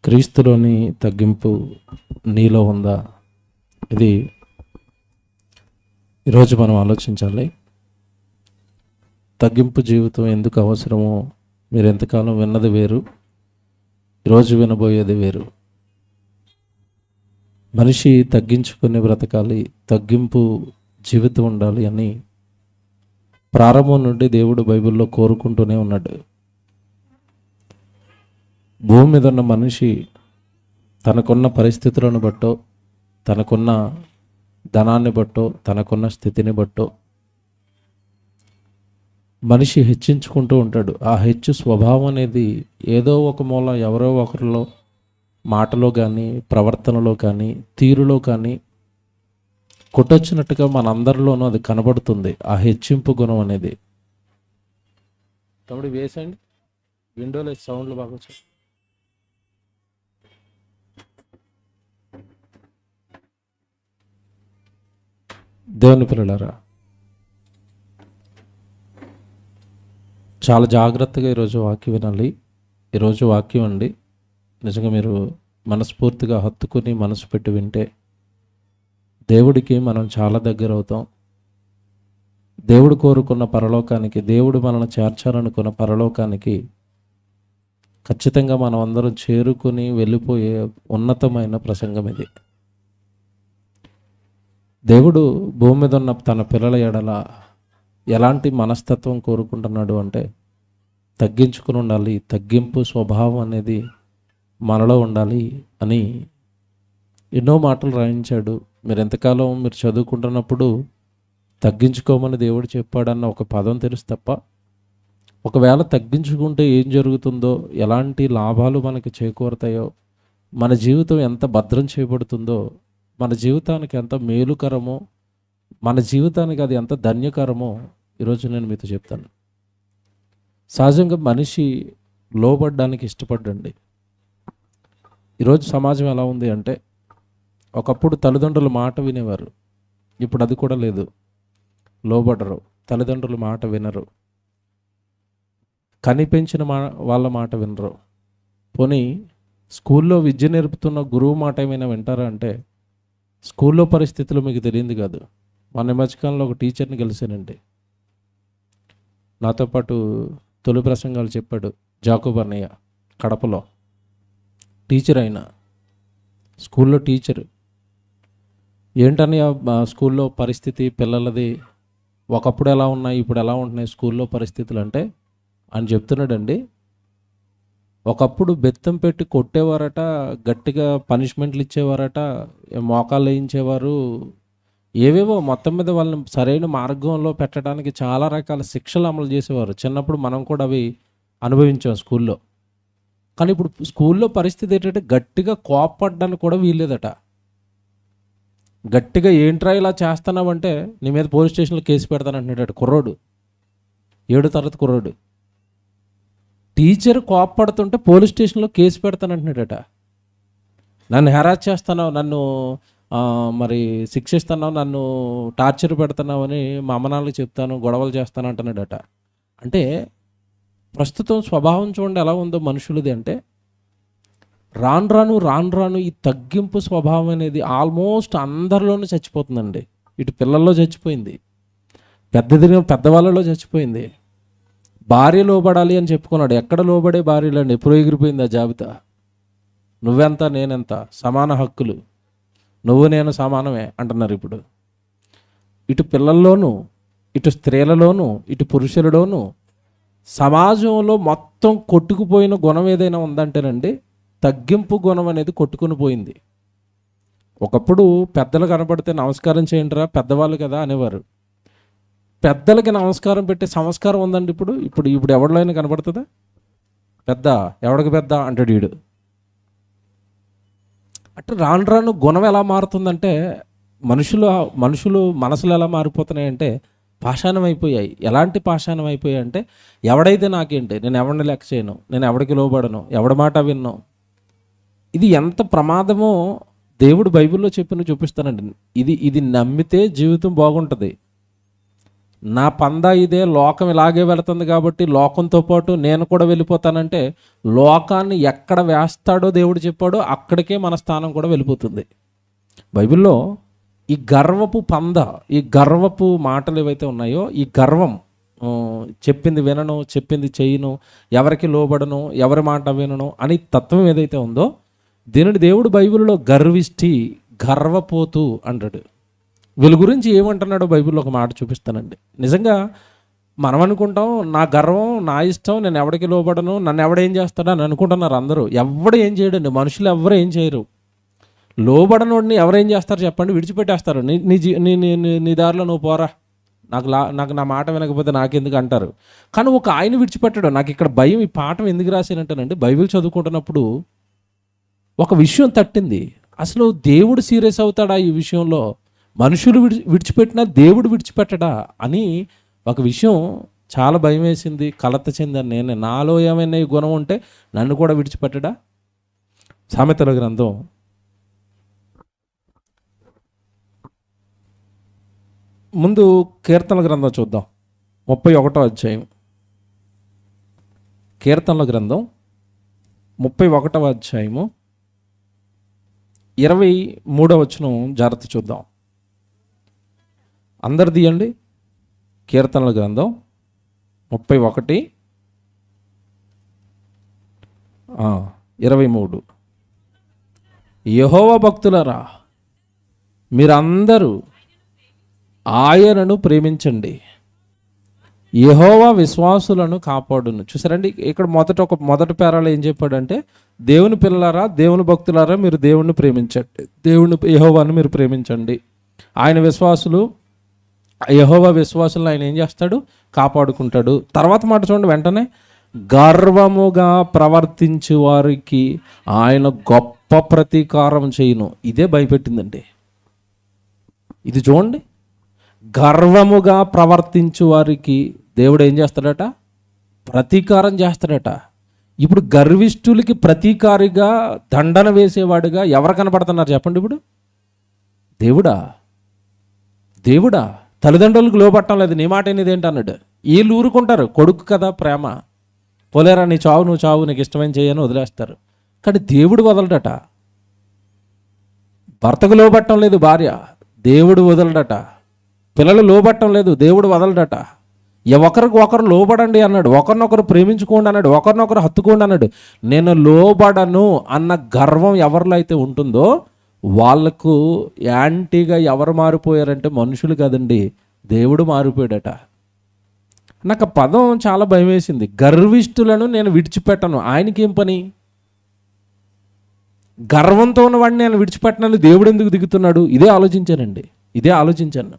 క్రీస్తులోని తగ్గింపు నీలో ఉందా? ఇది ఈరోజు మనం ఆలోచించాలి. తగ్గింపు జీవితం ఎందుకు అవసరమో మీరు ఎంతకాలం విన్నది వేరు, ఈరోజు వినబోయేది వేరు. మనిషి తగ్గించుకుని బ్రతకాలి, తగ్గింపు జీవితం ఉండాలి అని ప్రారంభం నుండి దేవుడు బైబిల్లో కోరుకుంటూనే ఉన్నాడు. భూమి మీద ఉన్న మనిషి తనకున్న పరిస్థితులను బట్టో, తనకున్న ధనాన్ని బట్టో, తనకున్న స్థితిని బట్టో మనిషి హెచ్చించుకుంటూ ఉంటాడు. ఆ హెచ్చు స్వభావం అనేది ఏదో ఒక మూల ఎవరో ఒకరిలో మాటలో కానీ, ప్రవర్తనలో కానీ, తీరులో కానీ కొట్టొచ్చినట్టుగా మనందరిలోనూ అది కనబడుతుంది. ఆ హెచ్చింపు గుణం అనేది. తమ్ముడు వేసండి, విండోలో సౌండ్లు బాగా వచ్చాయి. దేవుని పిల్లలారా, చాలా జాగ్రత్తగా ఈరోజు వాక్యం వినాలి. ఈరోజు వాక్యం అండి నిజంగా మీరు మనస్ఫూర్తిగా హత్తుకుని మనసు పెట్టి వింటే దేవుడికి మనం చాలా దగ్గర అవుతాం. దేవుడు కోరుకున్న పరలోకానికి, దేవుడు మనల్ని చేర్చాలనుకున్న పరలోకానికి ఖచ్చితంగా మనం అందరం చేరుకుని వెళ్ళిపోయే ఉన్నతమైన ప్రసంగం ఇది. దేవుడు భూమి మీద ఉన్న తన పిల్లల ఎడల ఎలాంటి మనస్తత్వం కోరుకుంటున్నాడు అంటే తగ్గించుకుని ఉండాలి, తగ్గింపు స్వభావం అనేది మనలో ఉండాలి అని ఎన్నో మాటలు రాయించాడు. మీరు ఎంతకాలం మీరు చదువుకుంటున్నప్పుడు తగ్గించుకోమని దేవుడు చెప్పాడన్న ఒక పదం తెలుసు తప్ప, ఒకవేళ తగ్గించుకుంటే ఏం జరుగుతుందో, ఎలాంటి లాభాలు మనకి చేకూరతాయో, మన జీవితం ఎంత భద్రం చేయబడుతుందో, మన జీవితానికి ఎంత మేలుకరమో, మన జీవితానికి అది ఎంత ధన్యకరమో ఈరోజు నేను మీతో చెప్తాను. సహజంగా మనిషి లోబడ్డానికి ఇష్టపడ్డండి. ఈరోజు సమాజం ఎలా ఉంది అంటే, ఒకప్పుడు తల్లిదండ్రుల మాట వినేవారు, ఇప్పుడు అది కూడా లేదు. లోబడరు, తల్లిదండ్రుల మాట వినరు, కనిపించిన వాళ్ళ మాట వినరు. పోనీ స్కూల్లో విద్య నేర్పుతున్న గురువు మాట ఏమైనా వింటారా అంటే, స్కూల్లో పరిస్థితులు మీకు తెలియదు కాదు. మన మధ్యకాలంలో ఒక టీచర్ని కలిసానండి. నాతో పాటు తొలి ప్రసంగాలు చెప్పాడు జాకోబ్ అన్నయ్య, కడపలో టీచర్. అయినా స్కూల్లో టీచరు. ఏంటన్నయ్య స్కూల్లో పరిస్థితి పిల్లలది ఒకప్పుడు ఎలా ఉన్నాయి, ఇప్పుడు ఎలా ఉంటున్నాయి స్కూల్లో పరిస్థితులు అంటే అని చెప్తున్నాడండి. ఒకప్పుడు బెత్తం పెట్టి కొట్టేవారట, గట్టిగా పనిష్మెంట్లు ఇచ్చేవారట, మోకాళ్ళు వేయించేవారు, ఏవేవో మొత్తం మీద వాళ్ళని సరైన మార్గంలో పెట్టడానికి చాలా రకాల శిక్షలు అమలు చేసేవారు. చిన్నప్పుడు మనం కూడా అవి అనుభవించాం స్కూల్లో. కానీ ఇప్పుడు స్కూల్లో పరిస్థితి ఏంటంటే గట్టిగా కోపపడడానికి కూడా వీల్లేదట. గట్టిగా ఏంట్రా ఇలా చేస్తున్నావంటే నీ మీద పోలీస్ స్టేషన్లో కేసు పెడతానంటున్నాడు కుర్రోడు, 7వ తరగతి కుర్రోడు. టీచర్ కోపపడుతుంటే పోలీస్ స్టేషన్లో కేసు పెడతానంటున్నాడట. నన్ను హెరాస్ చేస్తున్నావు, నన్ను మరి శిక్షిస్తున్నావు, నన్ను టార్చర్ పెడుతున్నావు అని మా అమ్మ నాన్నలకు చెప్తాను, గొడవలు చేస్తాను అంటున్నాడట. అంటే ప్రస్తుతం స్వభావం చూడండి ఎలా ఉందో మనుషులది. అంటే రాను రాను ఈ తగ్గింపు స్వభావం అనేది ఆల్మోస్ట్ అందరిలోనూ చచ్చిపోతుందండి. ఇటు పిల్లల్లో చచ్చిపోయింది, పెద్దవాళ్ళలో చచ్చిపోయింది. భార్య లోబడాలి అని చెప్పుకున్నాడు. ఎక్కడ లోబడే భార్యలండి, ఎప్పుడు ఎగిరిపోయింది ఆ జాబితా. నువ్వెంత నేనెంత, సమాన హక్కులు, నువ్వు నేను సమానమే అంటున్నారు ఇప్పుడు. ఇటు పిల్లల్లోనూ, ఇటు స్త్రీలలోనూ, ఇటు పురుషులలోనూ సమాజంలో మొత్తం కొట్టుకుపోయిన గుణం ఏదైనా ఉందంటేనండి తగ్గింపు గుణం అనేది కొట్టుకుని పోయింది. ఒకప్పుడు పెద్దలు కనబడితే నమస్కారం చేయండిరా పెద్దవాళ్ళు కదా అనేవారు. పెద్దలకి నమస్కారం పెట్టే సంస్కారం ఉందండి ఇప్పుడు. ఇప్పుడు ఎవరిలో అయినా కనబడుతుందా? పెద్ద ఎవడికి పెద్ద అంటాడు వీడు. అంటే రాను గుణం ఎలా మారుతుందంటే మనుషులు మనసులు ఎలా మారిపోతున్నాయంటే పాషాణం అయిపోయాయి. ఎలాంటి పాషాణం అయిపోయాయి అంటే, ఎవడైతే నాకేంటి, నేను ఎవరిని లెక్క చేయను, నేను ఎవడికి లోబడను, ఎవడి మాట విన్ను. ఇది ఎంత ప్రమాదమో దేవుడు బైబిల్లో చెప్పిన చూపిస్తానండి. ఇది నమ్మితే జీవితం బాగుంటుంది. నా పందా ఇదే, లోకం ఇలాగే వెళుతుంది కాబట్టి లోకంతో పాటు నేను కూడా వెళ్ళిపోతానంటే లోకాన్ని ఎక్కడ వేస్తాడో దేవుడు చెప్పాడో అక్కడికే మన స్థానం కూడా వెళ్ళిపోతుంది. బైబిల్లో ఈ గర్వపు పంద, ఈ గర్వపు మాటలు ఏవైతే ఉన్నాయో, ఈ గర్వం, చెప్పింది వినను, చెప్పింది చేయను, ఎవరికి లోబడను, ఎవరి మాట వినను అని తత్వం ఏదైతే ఉందో దీనిని దేవుడు బైబిల్లో గర్విష్టి, గర్వపోతూ అంటాడు. వీళ్ళ గురించి ఏమంటున్నాడో బైబిల్లో ఒక మాట చూపిస్తానండి. నిజంగా మనం అనుకుంటాం నా గర్వం, నా ఇష్టం, నేను ఎవడికి లోబడను, నన్ను ఎవడేం చేస్తాడు అని అనుకుంటున్నారు అందరూ. ఎవడు ఏం చేయడండి, మనుషులు ఎవరు ఏం చేయరు. లోబడనోడిని ఎవరేం చేస్తారు చెప్పండి? విడిచిపెట్టేస్తారు. నీ దారిలో నువ్వు పోరా, నాకు నా మాట వినకపోతే నాకెందుకు అంటారు. కానీ ఒక ఆయన విడిచిపెట్టాడు. నాకు ఇక్కడ భయం, ఈ పాఠం ఎందుకు రాశానంటేనండి, బైబిల్ చదువుకుంటున్నప్పుడు ఒక విషయం తట్టింది. అసలు దేవుడు సీరియస్ అవుతాడా ఈ విషయంలో? మనుషులు విడిచిపెట్టినా దేవుడు విడిచిపెట్టడా అని ఒక విషయం చాలా భయం వేసింది, కలత చెందాను నేను. నాలో ఏమైనా ఈ గుణం ఉంటే నన్ను కూడా విడిచిపెట్టడా? సామెతల గ్రంథం ముందు కీర్తనల గ్రంథం చూద్దాం. 31వ అధ్యాయం. కీర్తనల గ్రంథం 31వ అధ్యాయము 23వ వచనం జాగ్రత్త చూద్దాం. అందరు తీయండి. కీర్తనల గ్రంథం 31, 23. యెహోవా భక్తులారా, మీరందరూ ఆయనను ప్రేమించండి, యెహోవా విశ్వాసులను కాపాడును. చూసారండి, ఇక్కడ మొదటి పేరాలో ఏం చెప్పాడంటే, దేవుని పిల్లలారా, దేవుని భక్తులారా, మీరు దేవుణ్ణి ప్రేమించండి, యెహోవాను మీరు ప్రేమించండి. ఆయన విశ్వాసులు, యెహోవా విశ్వాసులను ఆయన ఏం చేస్తాడు? కాపాడుకుంటాడు. తర్వాత మాట చూడండి, వెంటనే గర్వముగా ప్రవర్తించే వారికి ఆయన గొప్ప ప్రతీకారం చేయును. ఇదే భయపెట్టిందండి. ఇది చూడండి, గర్వముగా ప్రవర్తించే వారికి దేవుడు ఏం చేస్తాడట? ప్రతీకారం చేస్తాడట. ఇప్పుడు గర్విష్ఠులకి ప్రతీకారిగా, దండన వేసేవాడుగా ఎవరు కనపడుతున్నారు చెప్పండి? ఇప్పుడు దేవుడా తల్లిదండ్రులకు లోపట్టం లేదు, నీ మాట అనేది ఏంటి అన్నాడు. వీళ్ళు ఊరుకుంటారు, కొడుకు కదా ప్రేమ, పోలేరా నీ చావు, నువ్వు చావు, నీకు ఇష్టమైన చేయని వదిలేస్తారు. కానీ దేవుడు వదలడట. భర్తకు లోబట్టం లేదు భార్య, దేవుడు వదలడట. పిల్లలు లోబట్టం లేదు, దేవుడు వదలడట. ఒకరికి ఒకరు లోబడండి అన్నాడు, ఒకరినొకరు ప్రేమించుకోండి అన్నాడు, ఒకరినొకరు హత్తుకోండి అన్నాడు. నేను లోబడను అన్న గర్వం ఎవరిలో అయితే ఉంటుందో వాళ్ళకు యాంటీగా ఎవరు మారిపోయారంటే మనుషులు కదండి, దేవుడు మారిపోయాడట. నాకు ఆ పదం చాలా భయం వేసింది. గర్విష్ఠులను నేను విడిచిపెట్టను. ఆయనకేం పని? గర్వంతో ఉన్నవాడిని నేను విడిచిపెట్టనని దేవుడు ఎందుకు దిగుతున్నాడు? ఇదే ఆలోచించాను.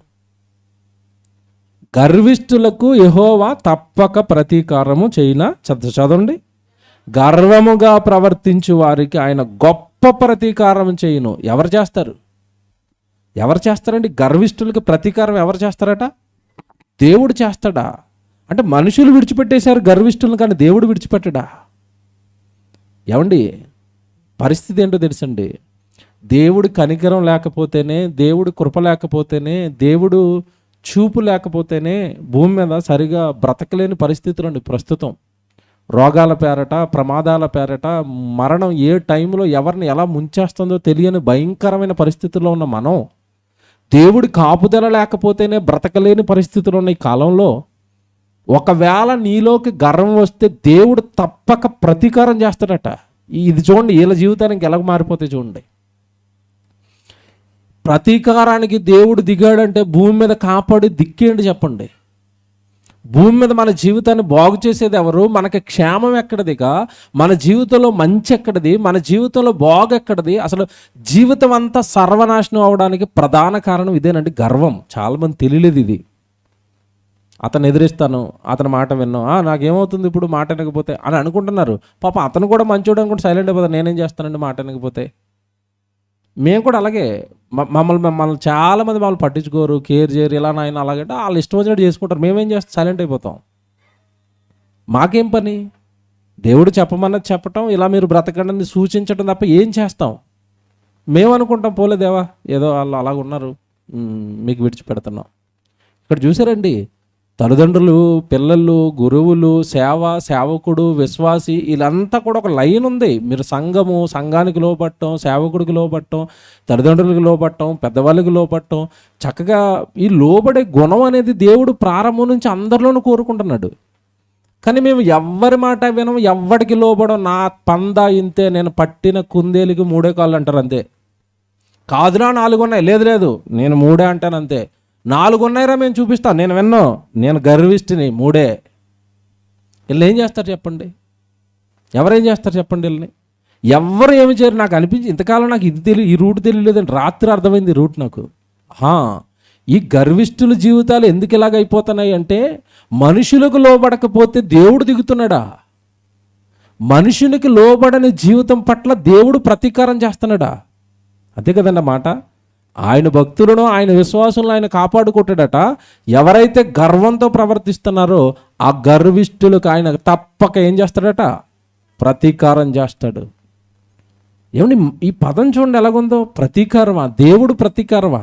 గర్విష్ఠులకు యెహోవా తప్పక ప్రతీకారము చేయన. చదవండి. గర్వముగా ప్రవర్తించు వారికి ఆయన గొప్ప ప్రతీకారం చేయును. ఎవరు చేస్తారండి? గర్విష్ఠులకి ప్రతీకారం ఎవరు చేస్తారట? దేవుడు చేస్తాడా? అంటే మనుషులు విడిచిపెట్టేశారు గర్విష్ఠులను, కానీ దేవుడు విడిచిపెట్టడా? ఏమండి, పరిస్థితి ఏంటో తెలుసండి. దేవుడి కనికరం లేకపోతేనే, దేవుడి కృప లేకపోతేనే, దేవుడు చూపు లేకపోతేనే భూమి మీద సరిగా బ్రతకలేని పరిస్థితులు అండి ప్రస్తుతం. రోగాల పేరట, ప్రమాదాల పేరట, మరణం ఏ టైంలో ఎవరిని ఎలా ముంచేస్తుందో తెలియని భయంకరమైన పరిస్థితుల్లో ఉన్న మనం, దేవుడి కాపుదల లేకపోతేనే బ్రతకలేని పరిస్థితులు ఉన్న ఈ కాలంలో ఒకవేళ నీలోకి గర్వం వస్తే దేవుడు తప్పక ప్రతీకారం చేస్తాడట. ఇది చూడండి, వీళ్ళ జీవితానికి ఎలా మారిపోతే చూడండి. ప్రతీకారానికి దేవుడు దిగాడంటే భూమి మీద కాపాడి దిక్కేంటి చెప్పండి? భూమి మీద మన జీవితాన్ని బాగు చేసేది ఎవరు? మనకి క్షేమం ఎక్కడిదిగా? మన జీవితంలో మంచి ఎక్కడిది? మన జీవితంలో బాగు ఎక్కడిది? అసలు జీవితం అంతా సర్వనాశనం అవడానికి ప్రధాన కారణం ఇదేనండి, గర్వం. చాలామంది తెలియలేదు ఇది. అతను ఎదిరిస్తాను, అతని మాట విన్నాం, నాకేమవుతుంది ఇప్పుడు మాట వినకపోతే అని అనుకుంటున్నారు. పాప అతను కూడా మంచోడు అనుకుంటే సైలెంట్ అయిపోతారు. నేనేం చేస్తానండి మాట వినకపోతే? మేము కూడా అలాగే. మమ్మల్ని చాలామంది మమ్మల్ని పట్టించుకోరు, కేర్ చేయరు, ఇలా నాయన అలాగంటే వాళ్ళు ఇష్టం వచ్చినట్టు చేసుకుంటారు. మేమేం చేస్తాం? సైలెంట్ అయిపోతాం. మాకేం పని? దేవుడు చెప్పమన్నది చెప్పటం, ఇలా మీరు బ్రతకండి సూచించడం తప్ప ఏం చేస్తాం? మేము అనుకుంటాం, పోలేదేవా ఏదో వాళ్ళు అలాగ ఉన్నారు, మీకు విడిచిపెడుతున్నాం. ఇక్కడ చూసారండి, తల్లిదండ్రులు, పిల్లలు, గురువులు, సేవకుడు, విశ్వాసి, వీళ్ళంతా కూడా ఒక లైన్ ఉంది. మీరు సంఘానికి లోబట్టం, సేవకుడికి లోబట్టం, తల్లిదండ్రులకు లోబట్టం, పెద్దవాళ్ళకి లోబట్టం, చక్కగా ఈ లోబడే గుణం అనేది దేవుడు ప్రారంభం నుంచి అందరిలోనూ కోరుకుంటున్నాడు. కానీ మేము ఎవ్వరి మాట వినం, ఎవ్వడికి లోబడం. నా పందా ఇంతే, నేను పట్టిన కుందేలికి 3 కాళ్ళు అంటారు అంతే. కాదురా 4 ఉన్నాయి, లేదు నేను 3 అంటాను అంతే. 4 ఉన్నాయిరా మేము చూపిస్తాను, నేను విన్నో, నేను గర్విష్టిని 3. వీళ్ళు ఏం చేస్తారు చెప్పండి? ఎవరేం చేస్తారు చెప్పండి? వీళ్ళని ఎవరు ఏమి చేయరు. నాకు అనిపించి ఇంతకాలం నాకు ఇది తెలియదు, ఈ రూట్ తెలియలేదని రాత్రి అర్థమైంది ఈ రూట్ నాకు. ఈ గర్విష్ఠుల జీవితాలు ఎందుకు ఇలాగ అయిపోతున్నాయి అంటే, మనుషులకు లోబడకపోతే దేవుడు దిగుతున్నాడా? మనుషునికి లోబడని జీవితం పట్ల దేవుడు ప్రతీకారం చేస్తున్నాడా? అదే కదండి మాట. ఆయన భక్తులను, ఆయన విశ్వాసులను ఆయన కాపాడుకుంటాడట. ఎవరైతే గర్వంతో ప్రవర్తిస్తున్నారో ఆ గర్విష్ఠులకు ఆయన తప్పక ఏం చేస్తాడట? ప్రతీకారం చేస్తాడు. ఏమండి ఈ పదం చూడండి ఎలాగుందో. ప్రతీకారమా? దేవుడు ప్రతీకారమా?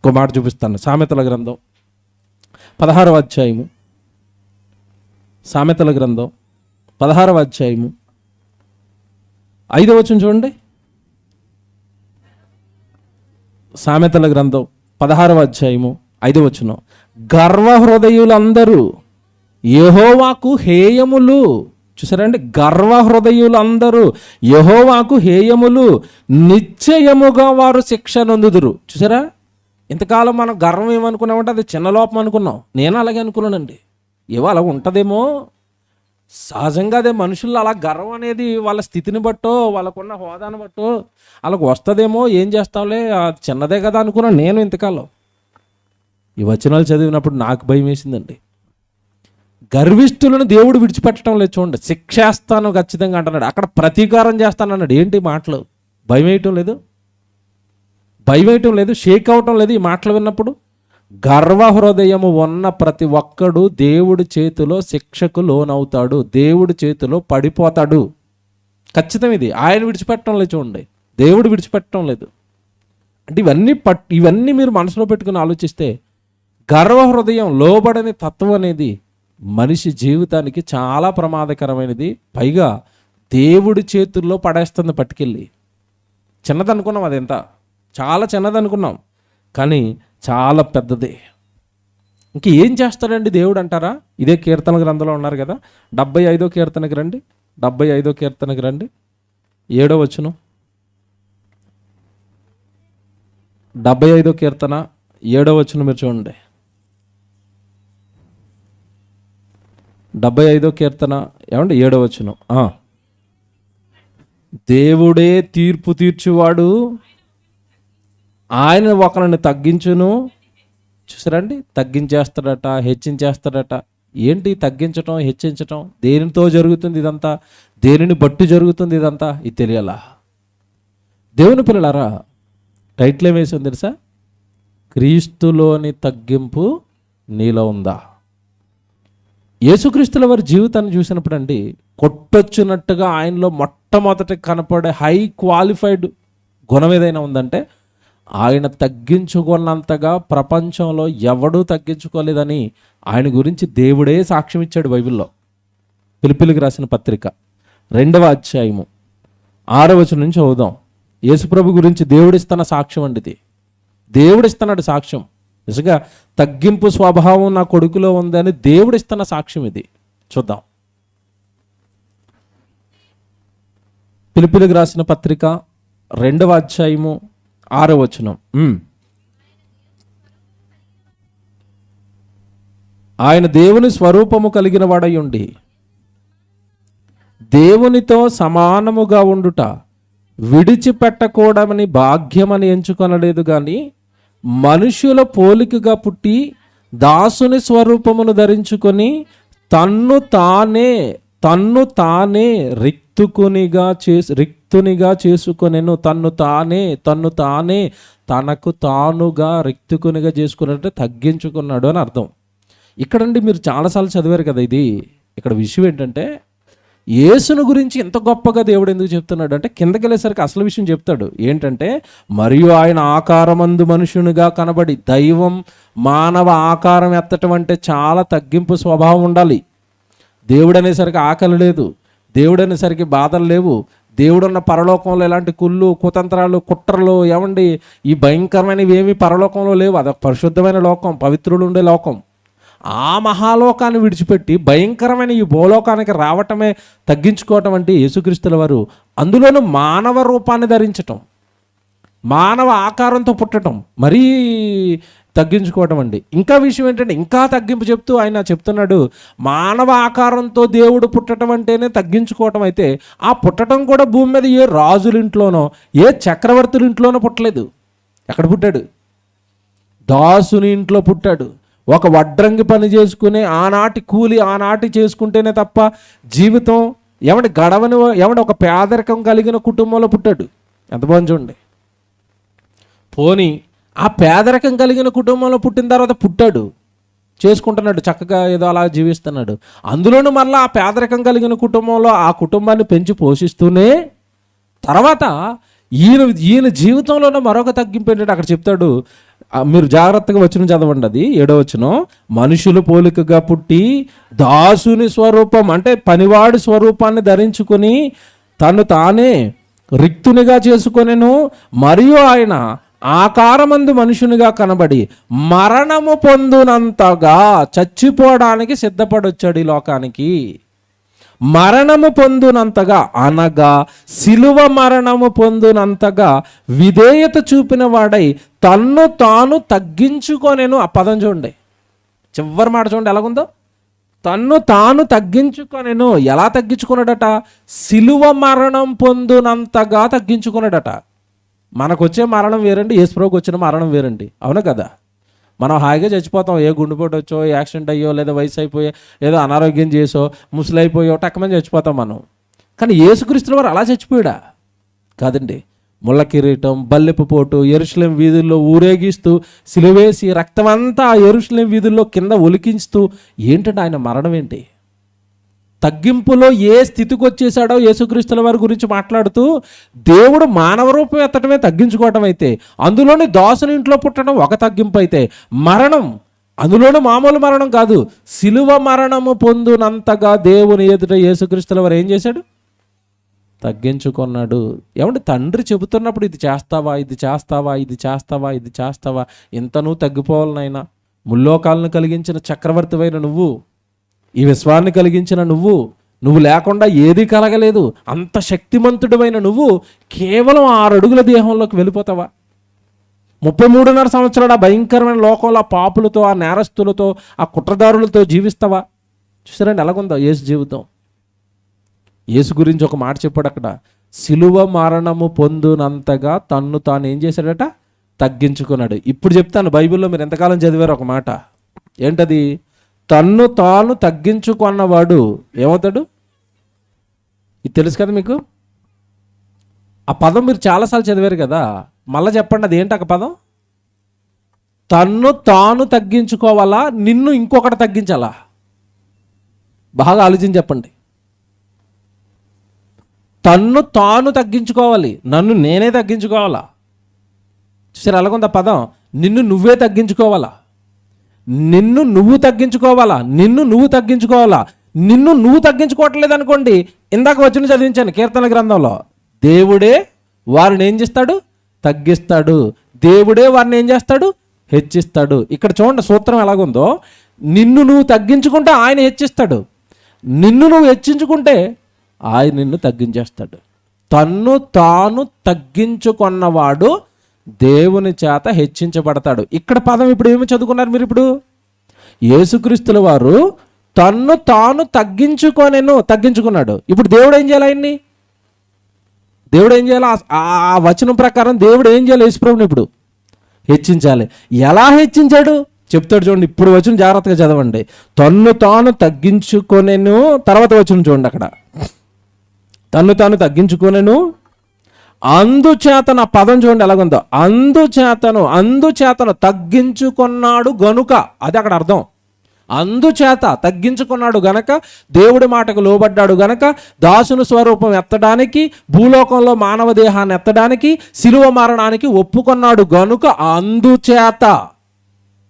ఒక మాట చూపిస్తాను. సామెతల గ్రంథం 16వ అధ్యాయము. సామెతల గ్రంథం 16వ అధ్యాయము 5వ వచనం చూడండి. సామెతల గ్రంథం 16వ అధ్యాయము 5వ వచనం. గర్వ హృదయులందరూ యెహోవాకు హేయములు. చూసారండి, గర్వ హృదయులందరూ యెహోవాకు హేయములు, నిశ్చయముగా వారు శిక్ష నొందుదురు. చూసారా, ఇంతకాలం మనం గర్వం ఏమనుకున్నామంటే అది చిన్న లోపం అనుకున్నాం. నేను అలాగే అనుకున్నానండి. ఏవో అలా ఉంటుందేమో, సహజంగా అదే మనుషుల్లో అలా గర్వం అనేది వాళ్ళ స్థితిని బట్టో, వాళ్ళకున్న హోదాను బట్టో వాళ్ళకు వస్తుందేమో, ఏం చేస్తాంలే చిన్నదే కదా అనుకున్నాను నేను ఇంతకాలం. ఈ వచనాలు చదివినప్పుడు నాకు భయం వేసిందండి. గర్విష్ఠులను దేవుడు విడిచిపెట్టడం లేదు. చూడండి, శిక్షేస్తాను ఖచ్చితంగా అంటున్నాడు. అక్కడ ప్రతీకారం చేస్తానన్నాడు. ఏంటి మాటలు? భయం వేయటం లేదు, షేక్ అవటం లేదు ఈ మాటలు విన్నప్పుడు. గర్వ హృదయము ఉన్న ప్రతి ఒక్కడు దేవుడి చేతిలో శిక్షకు లోనవుతాడు, దేవుడి చేతిలో పడిపోతాడు. ఖచ్చితం ఇది. ఆయన విడిచిపెట్టడం లేదు. చూడండి, దేవుడు విడిచిపెట్టడం లేదు. అంటే ఇవన్నీ మీరు మనసులో పెట్టుకుని ఆలోచిస్తే, గర్వ హృదయం, లోబడని తత్వం అనేది మనిషి జీవితానికి చాలా ప్రమాదకరమైనది. పైగా దేవుడి చేతుల్లో పడేస్తుంది పట్టుకెళ్ళి. చిన్నదనుకున్నాం, అదెంత చాలా చిన్నదనుకున్నాం, కానీ చాలా పెద్దది. ఇంక ఏం చేస్తాడండి దేవుడు అంటారా? ఇదే కీర్తన గ్రంథంలో ఉన్నారు కదా, 75వ కీర్తనకి రండి. 75వ కీర్తనకి రండి, 7వ వచనం. 75వ కీర్తన 7వ వచనం మీరు చూడండి. 75వ కీర్తన ఏమండి 7వ వచనం. దేవుడే తీర్పు తీర్చువాడు, ఆయన ఒకరిని తగ్గించును. చూసారండి, తగ్గించేస్తాడట, హెచ్చించేస్తాడట. ఏంటి తగ్గించటం, హెచ్చించటం? దేనితో జరుగుతుంది ఇదంతా? దేనిని బట్టి జరుగుతుంది ఇదంతా? ఇది తెలియాలా? దేవుని పిల్లలారా, టైటిల్ ఏమేసింది తెలుసా? క్రీస్తులోని తగ్గింపు నీలో ఉందా? యేసుక్రీస్తుల వారి జీవితాన్ని చూసినప్పుడు అండి, కొట్టొచ్చినట్టుగా ఆయనలో మొట్టమొదటి కనపడే హై క్వాలిఫైడ్ గుణం ఏదైనా ఉందంటే, ఆయన తగ్గించుకున్నంతగా ప్రపంచంలో ఎవడూ తగ్గించుకోలేదని ఆయన గురించి దేవుడే సాక్ష్యం ఇచ్చాడు బైబిల్లో. ఫిలిప్పీయులకు రాసిన పత్రిక 2వ అధ్యాయము 6వ వచనం నుంచి చదువుదాం. యేసుప్రభు గురించి దేవుడిస్తున్న సాక్ష్యం అండి ఇది. దేవుడిస్తున్నాడు సాక్ష్యం. నిజంగా తగ్గింపు స్వభావం నా కొడుకులో ఉందని దేవుడిస్తున్న సాక్ష్యం ఇది. చూద్దాం. ఫిలిప్పీయులకు రాసిన పత్రిక 2వ అధ్యాయము 6వ వచనం. ఆయన దేవుని స్వరూపము కలిగిన వాడై ఉండి దేవునితో సమానముగా ఉండుట విడిచిపెట్టకూడమని భాగ్యమని ఎంచుకొనలేదు, కానీ మనుషుల పోలికగా పుట్టి దాసుని స్వరూపమును ధరించుకొని తన్ను తానే రిక్తునిగా చేసుకొనెను. తన్ను తానే తనకు తానుగా రిక్తుకునిగా చేసుకున్నట్టే తగ్గించుకున్నాడు అని అర్థం. ఇక్కడండి మీరు చాలాసార్లు చదివారు కదా ఇది. ఇక్కడ విషయం ఏంటంటే, యేసును గురించి ఇంత గొప్పగా దేవుడు ఎందుకు చెప్తున్నాడు అంటే, కిందకి వెళ్ళేసరికి అసలు విషయం చెప్తాడు. ఏంటంటే, మరియు ఆయన ఆకారమందు మనుషునిగా కనబడి, దైవం మానవ ఆకారం ఎత్తటం అంటే చాలా తగ్గింపు స్వభావం ఉండాలి. దేవుడు అనేసరికి ఆకలి లేదు, దేవుడు అనేసరికి బాధలు లేవు, దేవుడున్న పరలోకంలో ఎలాంటి కుళ్ళు కుతంత్రాలు కుట్రలు ఏమండి ఈ భయంకరమైనవి ఏమీ పరలోకంలో లేవు. అదొక పరిశుద్ధమైన లోకం, పవిత్రులు ఉండే లోకం. ఆ మహాలోకాన్ని విడిచిపెట్టి భయంకరమైన ఈ భూలోకానికి రావటమే తగ్గించుకోవటం అంటే యేసుక్రీస్తుల వారు, అందులోనూ మానవ రూపాన్ని ధరించటం, మానవ ఆకారంతో పుట్టడం మరీ తగ్గించుకోవటం అండి. ఇంకా విషయం ఏంటంటే, ఇంకా తగ్గింపు చెప్తూ ఆయన చెప్తున్నాడు, మానవ ఆకారంతో దేవుడు పుట్టడం అంటేనే తగ్గించుకోవటం అయితే, ఆ పుట్టడం కూడా భూమి మీద ఏ రాజుల ఇంట్లోనో ఏ చక్రవర్తుల ఇంట్లోనో పుట్టలేదు. ఎక్కడ పుట్టాడు? దాసుని ఇంట్లో పుట్టాడు. ఒక వడ్రంగి పని చేసుకునే ఆనాటి కూలి ఆనాటి చేసుకుంటేనే తప్ప జీవితం ఏమంటే గడవని ఏమంటే ఒక పేదరికం కలిగిన కుటుంబంలో పుట్టాడు. ఎంత బాగుంది చూడండి. పోనీ ఆ పేదరికం కలిగిన కుటుంబంలో పుట్టిన తర్వాత పుట్టాడు, చేసుకుంటున్నాడు, చక్కగా ఏదో అలా జీవిస్తున్నాడు. అందులోనూ మళ్ళీ ఆ పేదరికం కలిగిన కుటుంబంలో ఆ కుటుంబాన్ని పెంచి పోషిస్తూనే తర్వాత ఈయన జీవితంలోనే మరొక తగ్గింపు ఏంటంటే అక్కడ చెప్తాడు. మీరు జాగ్రత్తగా వచనం చదవండి, అది 7వ వచనం. మనుషుల పోలికగా పుట్టి దాసుని స్వరూపం అంటే పనివాడి స్వరూపాన్ని ధరించుకొని తను తానే రిక్తునిగా చేసుకొనెను. మరియు ఆయన ఆకారమందు మనుషునిగా కనబడి మరణము పొందునంతగా చచ్చిపోవడానికి సిద్ధపడొచ్చాడు ఈ లోకానికి. మరణము పొందునంతగా అనగా సిలువ మరణము పొందునంతగా విధేయత చూపిన వాడై తన్ను తాను తగ్గించుకొనెను. ఆ పదం చూడండి, చివరి మాట చూడండి ఎలాగుందో. తన్ను తాను తగ్గించుకొనెను. ఎలా తగ్గించుకున్నాడట? సిలువ మరణం పొందునంతగా తగ్గించుకున్నాడట. మనకు వచ్చే మరణం వేరండి, యేసుప్రభువుకి వచ్చిన మరణం వేరండి. అవును కదా? మనం హాయిగా చచ్చిపోతాం. ఏ గుండెపోటు వచ్చో, యాక్సిడెంట్ అయ్యో, లేదా వయసు అయిపోయో, ఏదో అనారోగ్యం చేసో, ముసలైపోయో టక్కమని చచ్చిపోతాం మనం. కానీ యేసుక్రీస్తుల వారు అలా చచ్చిపోయాడా? కాదండి. ముళ్ళ కిరీటం, బల్లెపు పోటు, యెరూషలేం వీధుల్లో ఊరేగిస్తూ సిలువేసి రక్తమంతా యెరూషలేం వీధుల్లో కింద ఒలికించుతూ ఏంటంటే ఆయన మరణం ఏంటి? తగ్గింపులో ఏ స్థితికి వచ్చేసాడో యేసుక్రీస్తుల వారి గురించి మాట్లాడుతూ, దేవుడు మానవ రూపం ఎత్తటమే తగ్గించుకోవటం అయితే, అందులోని దాసుని ఇంట్లో పుట్టడం ఒక తగ్గింపు అయితే, మరణం అందులోనూ మామూలు మరణం కాదు, సిలువ మరణము పొందునంతగా దేవుని ఎదుట యేసుక్రీస్తుల వారు ఏం చేశాడు? తగ్గించుకున్నాడు. ఏమంటే తండ్రి చెబుతున్నప్పుడు ఇది చేస్తావా, ఇది చేస్తావా, ఇది చేస్తావా, ఇది చేస్తావా, ఇంత నువ్వు తగ్గిపోవాలి నాయనా, ముల్లోకాలను కలిగించిన చక్రవర్తివైన నువ్వు, ఈ విశ్వాన్ని కలిగించిన నువ్వు లేకుండా ఏది కలగలేదు, అంత శక్తిమంతుడివైన నువ్వు కేవలం 6 అడుగుల దేహంలోకి వెళ్ళిపోతావా? 33.5 సంవత్సరాలు ఆ భయంకరమైన లోకంలో ఆ పాపులతో, ఆ నేరస్తులతో, ఆ కుట్రదారులతో జీవిస్తావా? చూసారండి ఎలాగుందో యేసు జీవితం. యేసు గురించి ఒక మాట చెప్పాడు అక్కడ, సిలువ మరణము పొందునంతగా తన్ను తాను ఏం చేశాడట? తగ్గించుకున్నాడు. ఇప్పుడు చెప్తాను, బైబిల్లో మీరు ఎంతకాలం చదివారు ఒక మాట, ఏంటది? తన్ను తాను తగ్గించుకున్నవాడు ఏమవుతాడు? ఇది తెలుసు కదా మీకు. ఆ పదం మీరు చాలాసార్లు చదివారు కదా, మళ్ళీ చెప్పండి అది ఏంటి? ఒక పదం, తన్ను తాను తగ్గించుకోవాలా, నిన్ను ఇంకొకటి తగ్గించాలా? బాగా ఆలోచించి చెప్పండి. తన్ను తాను తగ్గించుకోవాలి, నన్ను నేనే తగ్గించుకోవాలా? చూసారు ఎలాగుంది ఆ పదం? నిన్ను నువ్వే తగ్గించుకోవాలా, నిన్ను నువ్వు తగ్గించుకోవాలా, నిన్ను నువ్వు తగ్గించుకోవాలా. నిన్ను నువ్వు తగ్గించుకోవట్లేదు అనుకోండి, ఇందాక వచ్చిన చదివించాను కీర్తన గ్రంథంలో, దేవుడే వారిని ఏం చేస్తాడు? తగ్గిస్తాడు. దేవుడే వారిని ఏం చేస్తాడు? హెచ్చిస్తాడు. ఇక్కడ చూడండి సూత్రం ఎలాగుందో, నిన్ను నువ్వు తగ్గించుకుంటే ఆయన హెచ్చిస్తాడు, నిన్ను నువ్వు హెచ్చించుకుంటే ఆయన నిన్ను తగ్గించేస్తాడు. తన్ను తాను తగ్గించుకున్నవాడు దేవుని చేత హెచ్చించబడతాడు. ఇక్కడ పదం ఇప్పుడు ఏమి చదువుకున్నారు మీరు? ఇప్పుడు యేసుక్రీస్తుల వారు తన్ను తాను తగ్గించుకున్నాడు. ఇప్పుడు దేవుడు ఏం చేయాలి? ఆయన్ని దేవుడు ఏం చేయాలి? ఆ వచనం ప్రకారం దేవుడు ఏం చేయాలి? యేసుప్రభుని ఇప్పుడు హెచ్చించాలి. ఎలా హెచ్చించాడు చెప్తాడు చూడండి. ఇప్పుడు వచనం జాగ్రత్తగా చదవండి. తన్ను తాను తగ్గించుకొనెను, తర్వాత వచనం చూడండి అక్కడ, తన్ను తాను తగ్గించుకొనెను, అందుచేతన పదం చూడండి ఎలాగుందో, అందుచేతను తగ్గించుకున్నాడు గనుక, అది అక్కడ అర్థం. అందుచేత తగ్గించుకున్నాడు గనక, దేవుడి మాటకు లోబడ్డాడు గనక, దాసుని స్వరూపం ఎత్తడానికి, భూలోకంలో మానవ దేహాన్ని ఎత్తడానికి, శిలువ మరణానికి ఒప్పుకున్నాడు గనుక, అందుచేత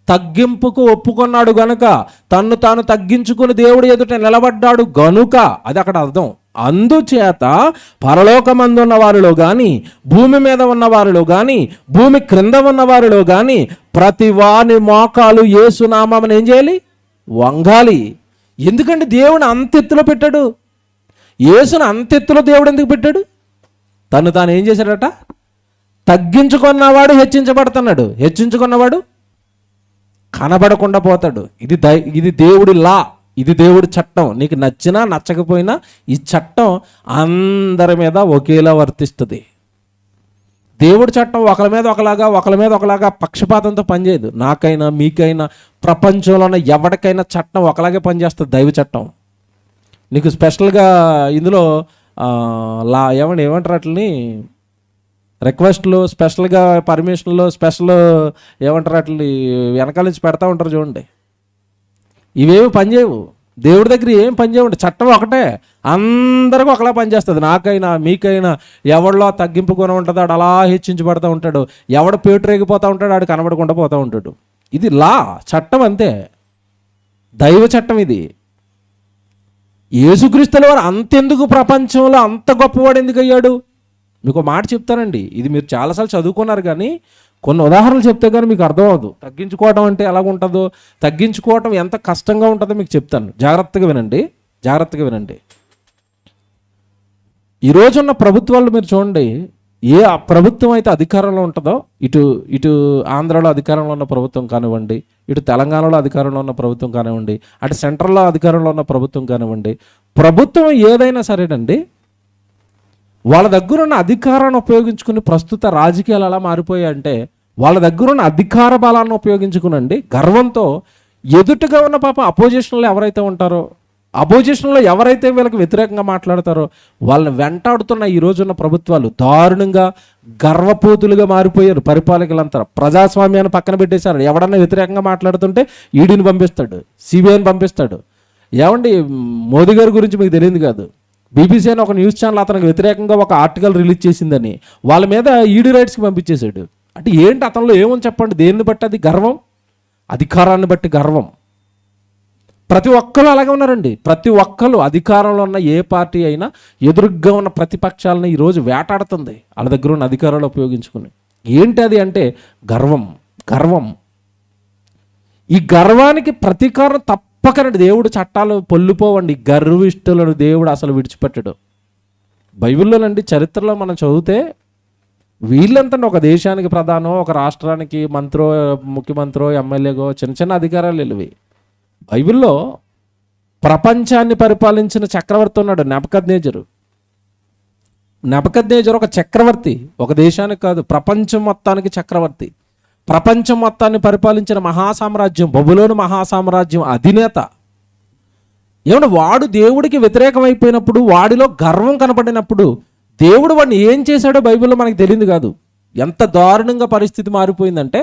తగ్గింపుకు ఒప్పుకున్నాడు గనుక, తన్ను తాను తగ్గించుకుని దేవుడి ఎదుట నిలబడ్డాడు గనుక, అది అక్కడ అర్థం. అందుచేత పరలోకమందున్న వారిలో కానీ, భూమి మీద ఉన్న వారిలో కానీ, భూమి క్రింద ఉన్న వారిలో కానీ ప్రతి వాని మోకాలు యేసునామమును ఏం చేయాలి? వంగాలి. ఎందుకంటే దేవుని అంతెత్తులో పెట్టాడు. యేసును అంతెత్తులో దేవుడు ఎందుకు పెట్టాడు? తను తాను ఏం చేశాడట? తగ్గించుకున్నవాడు హెచ్చించబడుతున్నాడు, హెచ్చించుకున్నవాడు కనబడకుండా పోతాడు. ఇది దేవుడి లా, ఇది దేవుడి చట్టం. నీకు నచ్చినా నచ్చకపోయినా ఈ చట్టం అందరి మీద ఒకేలా వర్తిస్తుంది. దేవుడి చట్టం ఒకరి మీద ఒకలాగా పక్షపాతంతో పనిచేయదు. నాకైనా మీకైనా ప్రపంచంలో ఉన్న ఎవరికైనా చట్టం ఒకలాగే పనిచేస్తుంది. దైవ చట్టం నీకు స్పెషల్గా ఇందులో ఏమంటారు అట్లని రిక్వెస్ట్లు, స్పెషల్గా పర్మిషన్లు, స్పెషల్ ఏమంటారు అట్లని వెనకాల నుంచి పెడతా ఉంటారు చూడండి. ఇవేమి పనిచేయవు. దేవుడి దగ్గర ఏం పనిచేయవు. చట్టం ఒకటే, అందరికీ ఒకలా పనిచేస్తుంది. నాకైనా మీకైనా ఎవరిలో తగ్గింపు గుణం ఉంటుంది, ఆడు అలా హెచ్చించబడుతూ ఉంటాడు. ఎవడు పేటరేగిపోతూ ఉంటాడు, ఆడు కనబడకుండా పోతూ ఉంటాడు. ఇది లా, చట్టం అంతే, దైవ చట్టం ఇది. యేసుక్రీస్తుల వారు అంతెందుకు ప్రపంచంలో అంత గొప్పవాడు ఎందుకు అయ్యాడు? మీకు మాట చెప్తానండి, ఇది మీరు చాలాసార్లు చదువుకున్నారు కానీ కొన్ని ఉదాహరణలు చెప్తే కానీ మీకు అర్థం అవ్వదు. తగ్గించుకోవడం అంటే ఎలాగ ఉంటుందో, తగ్గించుకోవటం ఎంత కష్టంగా ఉంటుందో మీకు చెప్తాను. జాగ్రత్తగా వినండి. ఈ రోజున్న ప్రభుత్వాలు మీరు చూడండి, ఏ ప్రభుత్వం అయితే అధికారంలో ఉంటుందో, ఇటు ఆంధ్రాలో అధికారంలో ఉన్న ప్రభుత్వం కానివ్వండి, ఇటు తెలంగాణలో అధికారంలో ఉన్న ప్రభుత్వం కానివ్వండి, అటు సెంట్రల్లో అధికారంలో ఉన్న ప్రభుత్వం కానివ్వండి, ప్రభుత్వం ఏదైనా సరేనండి, వాళ్ళ దగ్గర ఉన్న అధికారాన్ని ఉపయోగించుకుని ప్రస్తుత రాజకీయాలు ఎలా మారిపోయాయంటే, వాళ్ళ దగ్గర ఉన్న అధికార బలాన్ని ఉపయోగించుకునండి గర్వంతో ఎదుటిగా ఉన్న అపోజిషన్లో ఎవరైతే ఉంటారో, అపోజిషన్లో ఎవరైతే వీళ్ళకి వ్యతిరేకంగా మాట్లాడతారో వాళ్ళని వెంటాడుతున్న ఈ రోజున్న ప్రభుత్వాలు దారుణంగా గర్వపోతులుగా మారిపోయారు. పరిపాలకులంతా ప్రజాస్వామ్యాన్ని పక్కన పెట్టేశారు. ఎవడన్నా వ్యతిరేకంగా మాట్లాడుతుంటే ఈడీని పంపిస్తాడు, సిబిఐని పంపిస్తాడు. ఏమండి, మోదీ గారి గురించి మీకు తెలియదు కాదు, బీబీసీ అని ఒక న్యూస్ ఛానల్ అతనికి వ్యతిరేకంగా ఒక ఆర్టికల్ రిలీజ్ చేసిందని వాళ్ళ మీద ఈడీ రైట్స్కి పంపించేశాడు. అంటే ఏంటి అతనిలో ఏమని చెప్పండి? దేన్ని బట్టి అది గర్వం? అధికారాన్ని బట్టి గర్వం. ప్రతి ఒక్కరు అలాగే ఉన్నారండి. ప్రతి ఒక్కరు అధికారంలో ఉన్న ఏ పార్టీ అయినా ఎదురుగ్గా ఉన్న ప్రతిపక్షాలను ఈరోజు వేటాడుతుంది వాళ్ళ దగ్గర ఉన్న అధికారాలు ఉపయోగించుకుని. ఏంటి అది అంటే గర్వం. ఈ గర్వానికి ప్రతీకారం తప్పకనండి. దేవుడు చట్టాలు పొల్లిపోవండి. గర్విష్ఠులను దేవుడు అసలు విడిచిపెట్టడు. బైబిల్లోనండి చరిత్రలో మనం చదివితే వీళ్ళంతా ఒక దేశానికి ప్రధానో, ఒక రాష్ట్రానికి మంత్రో, ముఖ్యమంత్రో, ఎమ్మెల్యేగో చిన్న అధికారాలు వెళ్ళివి. బైబిల్లో ప్రపంచాన్ని పరిపాలించిన చక్రవర్తి ఉన్నాడు, నెబుకద్నెజరు ఒక చక్రవర్తి. ఒక దేశానికి కాదు, ప్రపంచం మొత్తానికి చక్రవర్తి. ప్రపంచం మొత్తాన్ని పరిపాలించిన మహాసామ్రాజ్యం, బబులోను మహాసామ్రాజ్యం అధినేత. ఏమన్నా వాడు దేవుడికి వ్యతిరేకమైపోయినప్పుడు, వాడిలో గర్వం కనపడినప్పుడు దేవుడు వాడిని ఏం చేశాడో బైబిల్లో మనకు తెలియదు కాదు. ఎంత దారుణంగా పరిస్థితి మారిపోయిందంటే,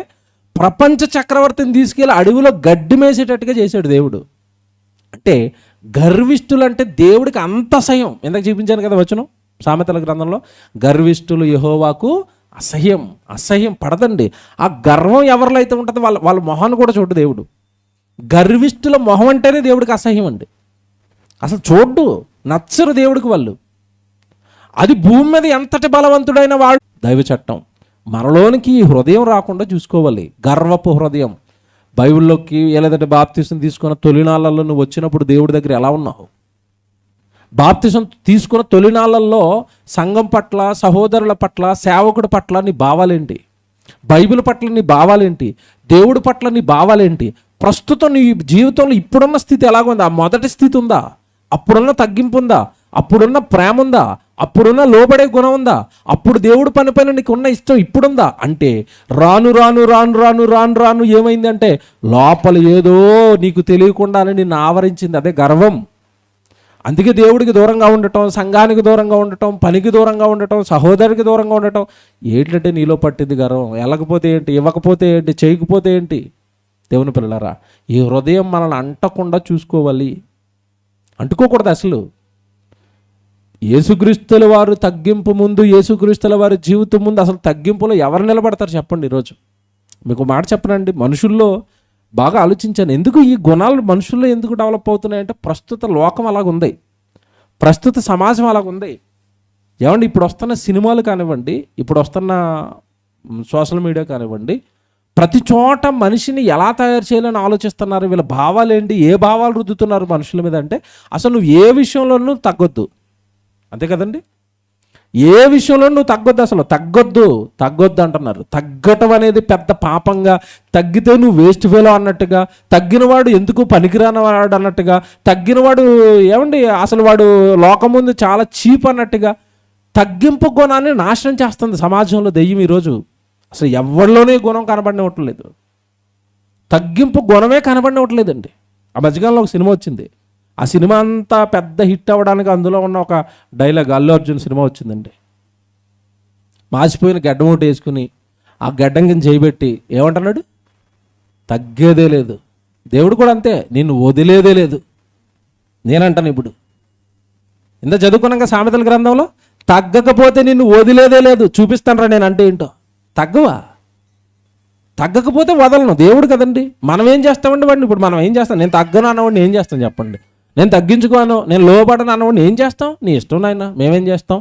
ప్రపంచ చక్రవర్తిని తీసుకెళ్ళి అడవిలో గడ్డి మేసేటట్టుగా చేశాడు దేవుడు. అంటే గర్విష్ఠులు అంటే దేవుడికి అంత అసహ్యం. ఇందాక చూపించాను కదా వచనం సామెతల గ్రంథంలో, గర్విష్ఠులు యెహోవాకు అసహ్యం పడదండి. ఆ గర్వం ఎవరిలో అయితే ఉంటుందో వాళ్ళ మొహాన్ని కూడా చూడు దేవుడు. గర్విష్ఠుల మొహం అంటేనే దేవుడికి అసహ్యం అండి. అసలు చూడ్డు, నచ్చరు దేవుడికి వాళ్ళు. అది భూమి మీద ఎంతటి బలవంతుడైన వాడు. దైవ చట్టం మనలోనికి ఈ హృదయం రాకుండా చూసుకోవాలి. గర్వపు హృదయం. బైబిల్లోకి లేదంటే బాప్తిసం తీసుకున్న తొలినాళ్ళల్లో నువ్వు వచ్చినప్పుడు దేవుడి దగ్గర ఎలా ఉన్నావు? బాప్తిసం తీసుకున్న తొలినాళ్ళల్లో సంఘం పట్ల, సహోదరుల పట్ల, సేవకుడి పట్ల నీ భావాలేంటి? బైబిల్ పట్ల నీ భావాలేంటి? దేవుడి పట్ల నీ భావాలేంటి? ప్రస్తుతం నీ జీవితంలో ఇప్పుడున్న స్థితి ఎలాగుందా? ఆ మొదటి స్థితి ఉందా? అప్పుడున్న తగ్గింపు ఉందా? అప్పుడున్న ప్రేమ ఉందా? అప్పుడున్న లోబడే గుణం ఉందా? అప్పుడు దేవుడు పైన నీకు ఉన్న ఇష్టం ఇప్పుడుందా? అంటే రాను ఏమైందంటే లోపల ఏదో నీకు తెలియకుండానే నిన్ను ఆవరించింది. అదే గర్వం. అందుకే దేవుడికి దూరంగా ఉండటం, సంఘానికి దూరంగా ఉండటం, పనికి దూరంగా ఉండటం, సహోదరికి దూరంగా ఉండటం. ఏంటంటే నీలో పట్టింది గర్వం. వెళ్ళకపోతే ఏంటి, ఇవ్వకపోతే ఏంటి, చేయకపోతే ఏంటి? దేవుని పిల్లలారా, ఈ హృదయం మనల్ని అంటకుండా చూసుకోవాలి. అంటుకోకూడదు అసలు. యేసుక్రీస్తుల వారు తగ్గింపు ముందు, యేసుక్రీస్తుల వారి జీవితం ముందు అసలు తగ్గింపులో ఎవరు నిలబడతారు చెప్పండి? ఈరోజు మీకు మాట చెప్పనండి, మనుషుల్లో బాగా ఆలోచించాను, ఎందుకు ఈ గుణాలు మనుషుల్లో ఎందుకు డెవలప్ అవుతున్నాయంటే ప్రస్తుత లోకం అలాగుంది, ప్రస్తుత సమాజం అలాగుంది. ఏమండి, ఇప్పుడు వస్తున్న సినిమాలు కానివ్వండి, ఇప్పుడు వస్తున్న సోషల్ మీడియా కానివ్వండి, ప్రతి చోట మనిషిని ఎలా తయారు చేయాలని ఆలోచిస్తున్నారు. వీళ్ళ భావాలు ఏంటి, ఏ భావాలు రుద్దుతున్నారు మనుషుల మీద అంటే అసలు నువ్వు ఏ విషయంలోనూ తగ్గొద్దు, అంతే కదండి. ఏ విషయంలో నువ్వు తగ్గొద్దు, అసలు తగ్గొద్దు అంటున్నారు. తగ్గటం అనేది పెద్ద పాపంగా, తగ్గితే నువ్వు వేస్ట్ ఫెలో అన్నట్టుగా, తగ్గినవాడు ఎందుకు పనికిరానివాడు అన్నట్టుగా, తగ్గినవాడు ఏమండి అసలు వాడు లోకం ముందు చాలా చీప్ అన్నట్టుగా తగ్గింపు గుణాన్ని నాశనం చేస్తుంది సమాజంలో దెయ్యం. ఈరోజు అసలు ఎవరిలోనే గుణం కనబడినట్లేదు, తగ్గింపు గుణమే కనబడినట్లేదండి. ఆ మధ్యకాలంలో ఒక సినిమా వచ్చింది, ఆ సినిమా అంతా పెద్ద హిట్ అవ్వడానికి అందులో ఉన్న ఒక డైలాగ్, అల్లు అర్జున్ సినిమా వచ్చిందండి. మాసిపోయిన గడ్డం ఒకటి వేసుకుని ఆ గడ్డం కింద చేయబెట్టి ఏమంటున్నాడు, తగ్గేదే లేదు. దేవుడు కూడా అంతే, నిన్ను వదిలేదే లేదు. నేనంటాను ఇప్పుడు, ఇంత చదువుకున్నాక సామెతల గ్రంథంలో, తగ్గకపోతే నిన్ను వదిలేదే లేదు. చూపిస్తానరా నేను అంటే ఏంటో. తగ్గకపోతే వదలను, దేవుడు కదండి. మనం ఏం చేస్తామండి వాడిని? ఇప్పుడు మనం ఏం చేస్తాం? నేను తగ్గను అన్నవాడిని ఏం చేస్తాం చెప్పండి? నేను తగ్గించుకోను, నేను లోబడను అన్నవాడిని ఏం చేస్తాం? నీ ఇష్టం నాయన, మేమేం చేస్తాం?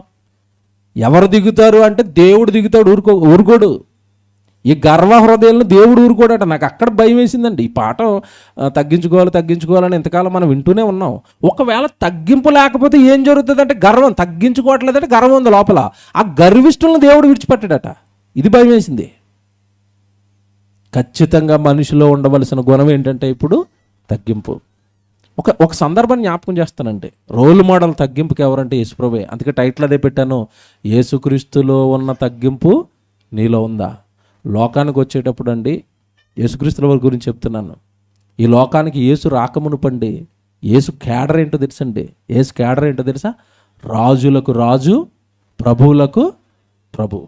ఎవరు దిగుతారు అంటే దేవుడు దిగుతాడు, ఊరుకోడు. ఈ గర్వ హృదయాలను దేవుడు ఊరుకోడట. నాకు అక్కడ భయం వేసిందండి. ఈ పాఠం తగ్గించుకోవాలని ఇంతకాలం మనం వింటూనే ఉన్నాం. ఒకవేళ తగ్గింపు లేకపోతే ఏం జరుగుతుంది అంటే గర్వం, తగ్గించుకోవట్లేదంటే గర్వం ఉంది లోపల. ఆ గర్విష్ఠులను దేవుడు విడిచిపెట్టాడట. ఇది భయం వేసింది. ఖచ్చితంగా మనిషిలో ఉండవలసిన గుణం ఏంటంటే ఇప్పుడు తగ్గింపు. ఒక సందర్భాన్ని జ్ఞాపకం చేస్తానండి. రోల్ మోడల్ తగ్గింపుకి ఎవరంటే యేసుప్రభువే. అందుకే టైటిల్ అదే పెట్టాను, యేసుక్రీస్తులో ఉన్న తగ్గింపు నీలో ఉందా? లోకానికి వచ్చేటప్పుడు అండి, యేసుక్రీస్తుల వారి గురించి చెప్తున్నాను. ఈ లోకానికి యేసు రాకమునుపండి, యేసు క్యాడర్ ఏంటో తెలుసండి. యేసు క్యాడర్ ఏంటో తెలుసా? రాజులకు రాజు, ప్రభువులకు ప్రభు.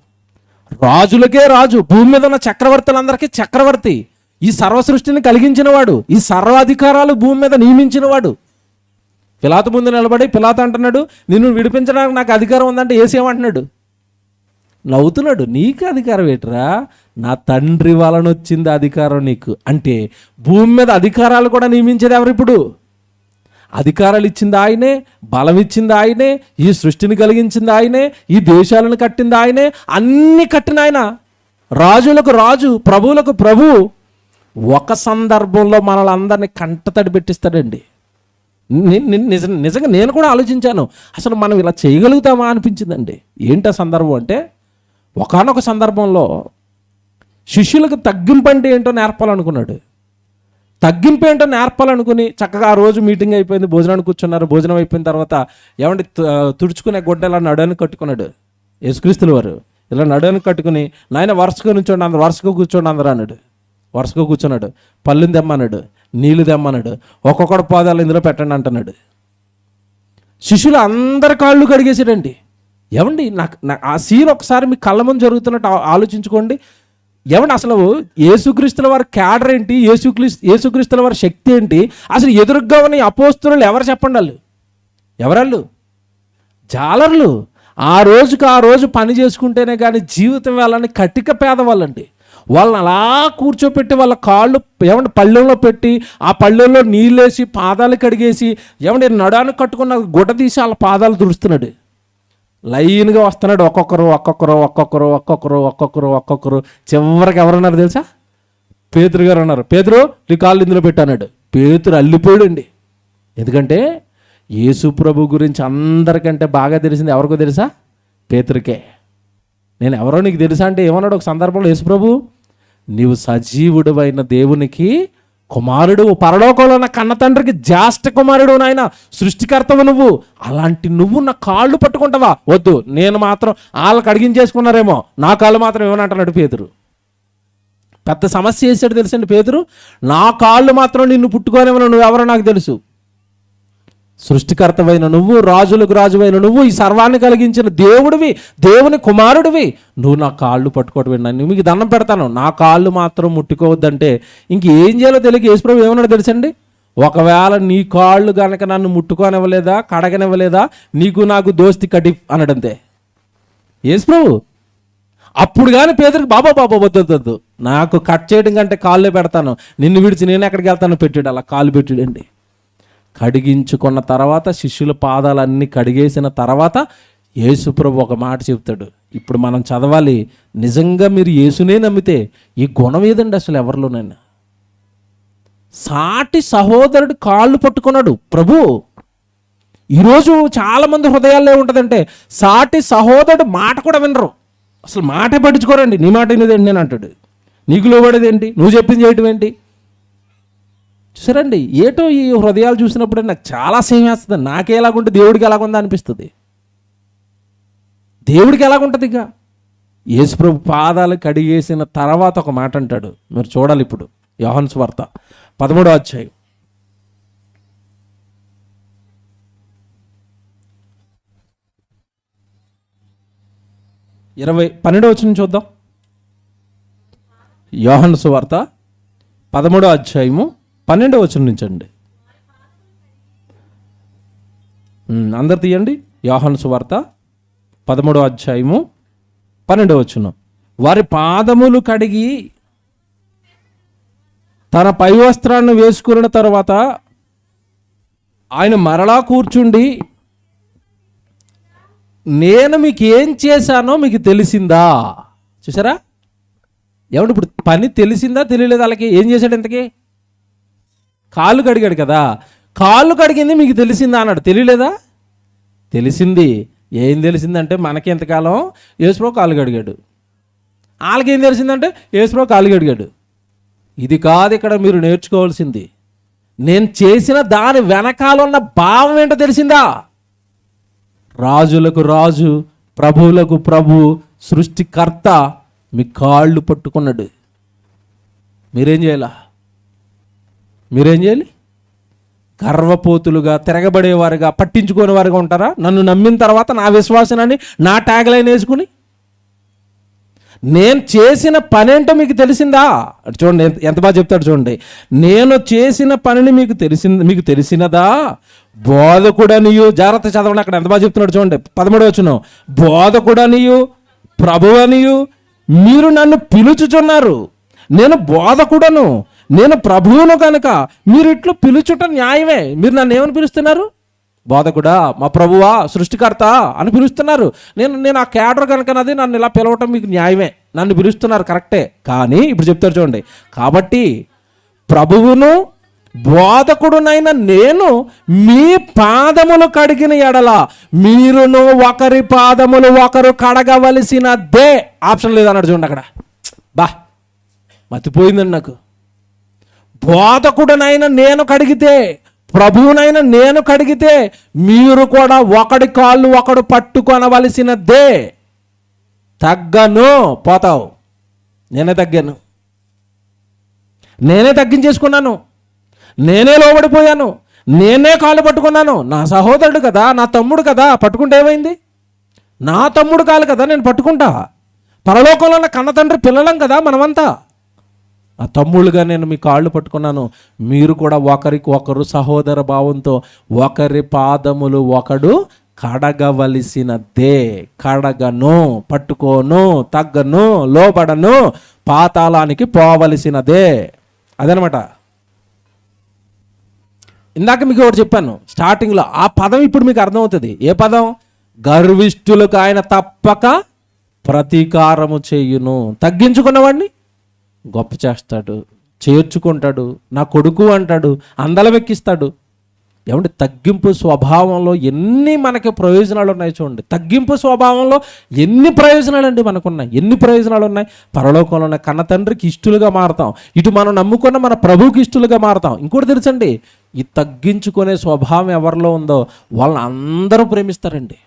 రాజులకే రాజు, భూమి మీద ఉన్న చక్రవర్తులందరికీ చక్రవర్తి, ఈ సర్వ సృష్టిని కలిగించినవాడు, ఈ సర్వాధికారాలు భూమి మీద నియమించినవాడు. పిలాతు ముందు నిలబడి పిలాతు అంటున్నాడు, నిన్ను విడిపించడానికి నాకు అధికారం ఉందంటే యేసు ఏమంటున్నాడు? నవ్వుతున్నాడు. నీకు అధికారం ఏంట్రా? నా తండ్రి వలన వచ్చింది అధికారం నీకు. అంటే భూమి మీద అధికారాలు కూడా నియమించేది ఎవరు? ఇప్పుడు అధికారాలు ఇచ్చింది ఆయనే, బలం ఇచ్చింది ఆయనే, ఈ సృష్టిని కలిగించింది ఆయనే, ఈ దేశాలను కట్టింది ఆయనే, అన్ని కట్టిన ఆయన. రాజులకు రాజు, ప్రభువులకు ప్రభు. ఒక సందర్భంలో మనల్ని అందరినీ కంటతడి పెట్టిస్తాడండి. నిజంగా నేను కూడా ఆలోచించాను, అసలు మనం ఇలా చేయగలుగుతామా అనిపించిందండి. ఏంటి ఆ సందర్భం అంటే, ఒకానొక సందర్భంలో శిష్యులకు తగ్గింపు అంటే ఏంటో నేర్పాలనుకున్నాడు. తగ్గింపు ఏంటో నేర్పాలనుకుని చక్కగా ఆ రోజు మీటింగ్ అయిపోయింది, భోజనానికి కూర్చున్నారు. భోజనం అయిపోయిన తర్వాత ఏమంటే తుడుచుకునే గుడ్డ ఇలా నడువని కట్టుకున్నాడు యేసుక్రీస్తుల వారు. ఇలా నడువని కట్టుకుని, నాయన వరుసగా నుంచోండి అందరు, వరుసగా కూర్చోండి అందరు అన్నాడు. వరుసగా కూర్చున్నాడు. పళ్ళుని తెమ్మన్నాడు, నీళ్లు తెమ్మన్నాడు, ఒక్కొక్కడు పాదాలు ఇందులో పెట్టండి అంటున్నాడు. శిష్యులు అందరి కాళ్ళు కడిగేసాడండి. ఏమండి, నాకు ఆ సీన్ ఒకసారి మీ కళ్ళ ముందు జరుగుతున్నట్టు ఆలోచించుకోండి. ఏమండి, అసలు యేసుక్రీస్తుల వారి క్యాడర్ ఏంటి, యేసుక్రీస్తుల వారి శక్తి ఏంటి, అసలు ఎదురుగా ఉన్న అపోస్తులు ఎవరు చెప్పండి? వాళ్ళు ఎవరాళ్ళు? జాలర్లు. ఆ రోజు పని చేసుకుంటేనే కానీ జీవితం వాళ్ళని కటిక పేదవాళ్ళండి. వాళ్ళని అలా కూర్చోపెట్టి వాళ్ళ కాళ్ళు ఏమంటే పళ్ళెంలో పెట్టి, ఆ పళ్ళెంలో నీళ్ళేసి పాదాలు కడిగేసి, ఏమంటే నడాన్ని కట్టుకున్న గుడ్డ తీసి వాళ్ళ పాదాలు తుడుస్తున్నాడు. లైన్గా వస్తున్నాడు, ఒక్కొక్కరు. చివరికి ఎవరున్నారు తెలుసా? పేతురు గారు ఉన్నారు. పేతురు, నీ కాళ్ళు ఇందులో పెట్టాడు. పేతురు అల్లిపోయాడండి. ఎందుకంటే యేసు ప్రభు గురించి అందరికంటే బాగా తెలిసింది ఎవరికో తెలుసా? పేతురికే. నేను ఎవరో నీకు తెలుసా అంటే ఏమన్నాడు ఒక సందర్భంలో యేసు ప్రభు, నీవు సజీవుడు అయిన దేవునికి కుమారుడు, పరలోకంలో ఉన్న కన్న తండ్రికి జ్యేష్ఠ కుమారుడు, నాయన సృష్టికర్తవు నువ్వు. అలాంటి నువ్వు నా కాళ్ళు పట్టుకుంటావా? వద్దు, నేను మాత్రం వాళ్ళకి అడిగించేసుకున్నారేమో, నా కాళ్ళు మాత్రం ఏమనంటున్నాడు పేతురు. పెద్ద సమస్య చేశాడు తెలుసండి పేతురు. నా కాళ్ళు మాత్రం నిన్ను పుట్టుకోనేమో, నువ్వెవరో నాకు తెలుసు. సృష్టికర్తవైన నువ్వు, రాజులకు రాజువైన నువ్వు, ఈ సర్వాన్ని కలిగించిన దేవుడివి, దేవుని కుమారుడివి, నువ్వు నా కాళ్ళు పట్టుకోవటం, నన్ను మీకు దండం పెడతాను, నా కాళ్ళు మాత్రం ముట్టుకోవద్దంటే ఇంకేం చేయాలో తెలియక యేసుప్రభు ఏమన్నాడు తెలుసండి? ఒకవేళ నీ కాళ్ళు కనుక నన్ను ముట్టుకోనివ్వలేదా, కడగనివ్వలేదా, నీకు నాకు దోస్తి కటి అనడంతే యేసుప్రభు. అప్పుడు కానీ పేదరికి బాబా వద్దు, నాకు కట్ చేయడం కంటే కాళ్ళే పెడతాను, నిన్ను విడిచి నేను ఎక్కడికి వెళ్తాను పెట్టాడు. అలా కాళ్ళు పెట్టాడండి. కడిగించుకున్న తర్వాత, శిష్యుల పాదాలన్నీ కడిగేసిన తర్వాత యేసుప్రభు ఒక మాట చెప్తాడు. ఇప్పుడు మనం చదవాలి. నిజంగా మీరు యేసునే నమ్మితే ఈ గుణం ఏదండి అసలు ఎవరిలోనైనా? సాటి సహోదరుడు కాళ్ళు పట్టుకున్నాడు ప్రభు. ఈరోజు చాలామంది హృదయాల్లో ఉంటుందంటే సాటి సహోదరుడు మాట కూడా వినరు, అసలు మాటే పట్టించుకోరండి. నీ మాట వినేదేంటి నేను అంటాడు, నీకు లోబడేది ఏంటి, నువ్వు చెప్పింది చేయటం ఏంటి? చూసారండి, ఏటో ఈ హృదయాలు చూసినప్పుడు నాకు చాలా సేమ్ వేస్తుంది. నాకే ఎలాగుంటే దేవుడికి ఎలాగుందా అనిపిస్తుంది. దేవుడికి ఎలాగుంటుంది? ఇక యేసుప్రభు పాదాలు కడిగేసిన తర్వాత ఒక మాట అంటాడు, మీరు చూడాలి. ఇప్పుడు యోహాను సువార్త 13వ అధ్యాయం 12వ వచనం చూద్దాం. యోహాను సువార్త 13వ అధ్యాయము 12వ వచనం నుంచి అండి. అందరు తీయండి. యోహాను సువార్త 13వ అధ్యాయము 12వ వచనం. వారి పాదములు కడిగి తన పై వస్త్రాన్ని వేసుకున్న తర్వాత ఆయన మరలా కూర్చుండి, నేను మీకు ఏం చేశానో మీకు తెలిసిందా? చూసారా? ఏమంటే ఇప్పుడు పని తెలిసిందా తెలియలేదు వాళ్ళకి? ఏం చేశాడు ఇంతకీ? కాళ్ళు కడిగాడు కదా, కాళ్ళు కడిగింది మీకు తెలిసిందా అన్నాడు. తెలియలేదా? తెలిసింది. ఏం తెలిసిందంటే మనకి ఎంతకాలం యేసుప్రభు కాళ్ళు కడిగాడు, వాళ్ళకి ఏం తెలిసిందంటే యేసుప్రభు కాళ్ళు కడిగాడు. ఇది కాదు ఇక్కడ మీరు నేర్చుకోవాల్సింది. నేను చేసిన దాని వెనకాల ఉన్న భావం ఏంటో తెలిసిందా? రాజులకు రాజు, ప్రభువులకు ప్రభు, సృష్టికర్త మీ కాళ్ళు పట్టుకున్నాడు. మీరేం చేయాలి? గర్వపోతులుగా, తిరగబడేవారుగా, పట్టించుకునే వారుగా ఉంటారా? నన్ను నమ్మిన తర్వాత నా విశ్వాసాన్ని నా ట్యాగ్ లైన్ వేసుకుని నేను చేసిన పని ఏంటో మీకు తెలిసిందా? చూడండి ఎంత బాగా చెప్తాడు. చూడండి, నేను చేసిన పనిని మీకు తెలిసినదా? బోధకుడనియు, జాగ్రత్త చదవండి, అక్కడ ఎంత బాగా చెప్తున్నాడు చూడండి. 13వ వచనం. బోధకుడనియు ప్రభువనియు మీరు నన్ను పిలుచుచున్నారు. నేను బోధకుడను, నేను ప్రభువును కనుక మీరు ఇట్లు పిలుచుట న్యాయమే. మీరు నన్ను ఏమని పిలుస్తున్నారు? బోధకుడా, మా ప్రభువా, సృష్టికర్త అని పిలుస్తున్నారు. నేను ఆ క్యాడర్ కనుక నాది, నన్ను ఇలా పిలవటం మీకు న్యాయమే, నన్ను పిలుస్తున్నారు, కరెక్టే. కానీ ఇప్పుడు చెప్తారు చూడండి, కాబట్టి ప్రభువును బోధకుడునైన నేను మీ పాదములు కడిగిన ఎడల మీరును ఒకరి పాదములు ఒకరు కడగవలసినదే. ఆప్షన్ లేదన్నాడు చూడండి అక్కడ. మతిపోయిందండి నాకు. బోధకుడునైనా నేను కడిగితే, ప్రభువునైనా నేను కడిగితే మీరు కూడా ఒకడి కాళ్ళు ఒకడు పట్టుకొనవలసినదే. తగ్గను, పోతావు. నేనే తగ్గించేసుకున్నాను, నేనే లోబడిపోయాను, నేనే కాళ్ళు పట్టుకున్నాను. నా సహోదరుడు కదా, నా తమ్ముడు కదా, పట్టుకుంటే ఏమైంది? నా తమ్ముడు కాలు కదా నేను పట్టుకుంటా. పరలోకంలో ఉన్న కన్న తండ్రి పిల్లలం కదా మనమంతా. ఆ తమ్ముళ్ళుగా నేను మీ కాళ్ళు పట్టుకున్నాను. మీరు కూడా ఒకరికి ఒకరు సహోదర భావంతో ఒకరి పాదములు ఒకడు కడగవలసినదే. కడగను, పట్టుకోను, తగ్గను, లోబడను, పాతాళానికి పోవలసినదే. అదనమాట. ఇందాక మీకు ఒకటి చెప్పాను స్టార్టింగ్లో, ఆ పదం ఇప్పుడు మీకు అర్థమవుతుంది. ఏ పదం? గర్విష్ఠులకు ఆయన తప్పక ప్రతీకారము చేయును. తగ్గించుకున్నవాడిని గొప్ప చేస్తాడు, చేర్చుకుంటాడు, నా కొడుకు అంటాడు, అందలమెక్కిస్తాడు. ఏమంటే తగ్గింపు స్వభావంలో ఎన్ని మనకి ప్రయోజనాలు ఉన్నాయి చూడండి. తగ్గింపు స్వభావంలో ఎన్ని ప్రయోజనాలు అండి మనకున్నాయి, ఎన్ని ప్రయోజనాలు ఉన్నాయి. పరలోకంలో ఉన్న కన్న తండ్రికి ఇష్టలుగా మారతాం, ఇటు మనం నమ్ముకున్న మన ప్రభువుకి ఇష్టలుగా మారతాం. ఇంకోటి తెలుసండి, ఈ తగ్గించుకునే స్వభావం ఎవరిలో ఉందో వాళ్ళని అందరూ ప్రేమిస్తారండి.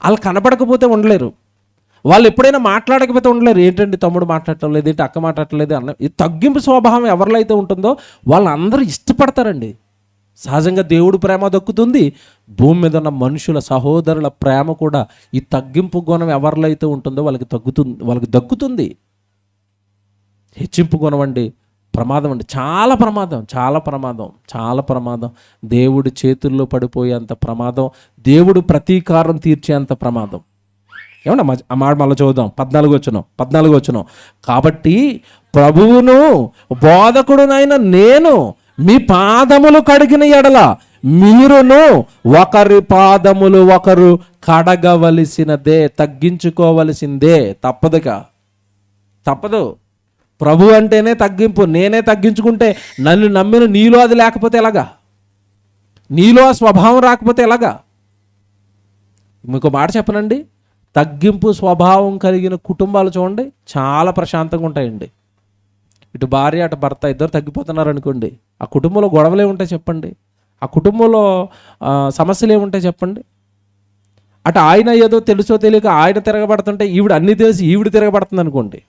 వాళ్ళు కనపడకపోతే ఉండలేరు, వాళ్ళు ఎప్పుడైనా మాట్లాడకపోతే ఉండలేరు. ఏంటండి తమ్ముడు మాట్లాడటం లేదు, ఏంటి అక్క మాట్లాడటం లేదు అన్న. ఈ తగ్గింపు స్వభావం ఎవరిలో అయితే ఉంటుందో వాళ్ళందరూ ఇష్టపడతారండి. సహజంగా దేవుడు ప్రేమ దక్కుతుంది, భూమి మీద ఉన్న మనుషుల సహోదరుల ప్రేమ కూడా ఈ తగ్గింపు గుణం ఎవరిలో అయితే ఉంటుందో వాళ్ళకి దక్కుతుంది. హెచ్చింపు గుణం అండి ప్రమాదం అండి, చాలా ప్రమాదం. దేవుడి చేతుల్లో పడిపోయేంత ప్రమాదం, దేవుడు ప్రతీకారం తీర్చేంత ప్రమాదం. ఏమన్నా ఆ మాట మళ్ళీ చదువుదాం, 14 వచనం. కాబట్టి ప్రభువును బోధకుడునైన నేను మీ పాదములు కడిగిన ఎడల మీరును ఒకరి పాదములు ఒకరు కడగవలసినదే, తగ్గించుకోవలసిందే. తప్పదు. ప్రభు అంటేనే తగ్గింపు. నేనే తగ్గించుకుంటే నన్ను నమ్మిన నీలో అది లేకపోతే ఎలాగా? నీలో ఆ స్వభావం రాకపోతే ఎలాగా? మీకు మాట చెప్పనండి, తగ్గింపు స్వభావం కలిగిన కుటుంబాలు చూడండి చాలా ప్రశాంతంగా ఉంటాయండి. ఇటు భార్య అటు భర్త ఇద్దరు తగ్గిపోతున్నారు అనుకోండి, ఆ కుటుంబంలో గొడవలు ఏముంటాయి చెప్పండి? ఆ కుటుంబంలో సమస్యలు ఏముంటాయి చెప్పండి? అటు ఆయన ఏదో తెలుసో తెలియక ఆయన తిరగబడుతుంటే ఈవిడ అన్నీ తెలిసి ఈవిడ తిరగబడుతుంది అనుకోండి.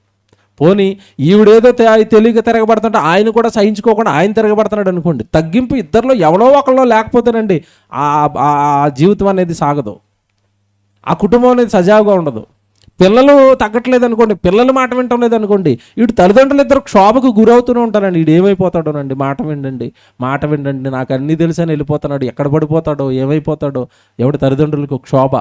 పోనీ ఈవిడేదో తెలియక తిరగబడుతుంటే ఆయన కూడా సహించుకోకుండా ఆయన తిరగబడుతున్నాడు అనుకోండి. తగ్గింపు ఇద్దరిలో ఎవరో ఒకరిలో లేకపోతేనండి ఆ జీవితం అనేది సాగదు, ఆ కుటుంబం అనేది సజావుగా ఉండదు. పిల్లలు తగ్గట్లేదు అనుకోండి, పిల్లలు మాట వింటం లేదనుకోండి, ఇటు తల్లిదండ్రులు ఇద్దరు క్షోభకు గురవుతూనే ఉంటారండి. ఇటు ఏమైపోతాడోనండి, మాట వినండి నాకు అన్నీ తెలుసని వెళ్ళిపోతున్నాడు, ఎక్కడ పడిపోతాడో ఏమైపోతాడో, ఎవడి తల్లిదండ్రులకు క్షోభ.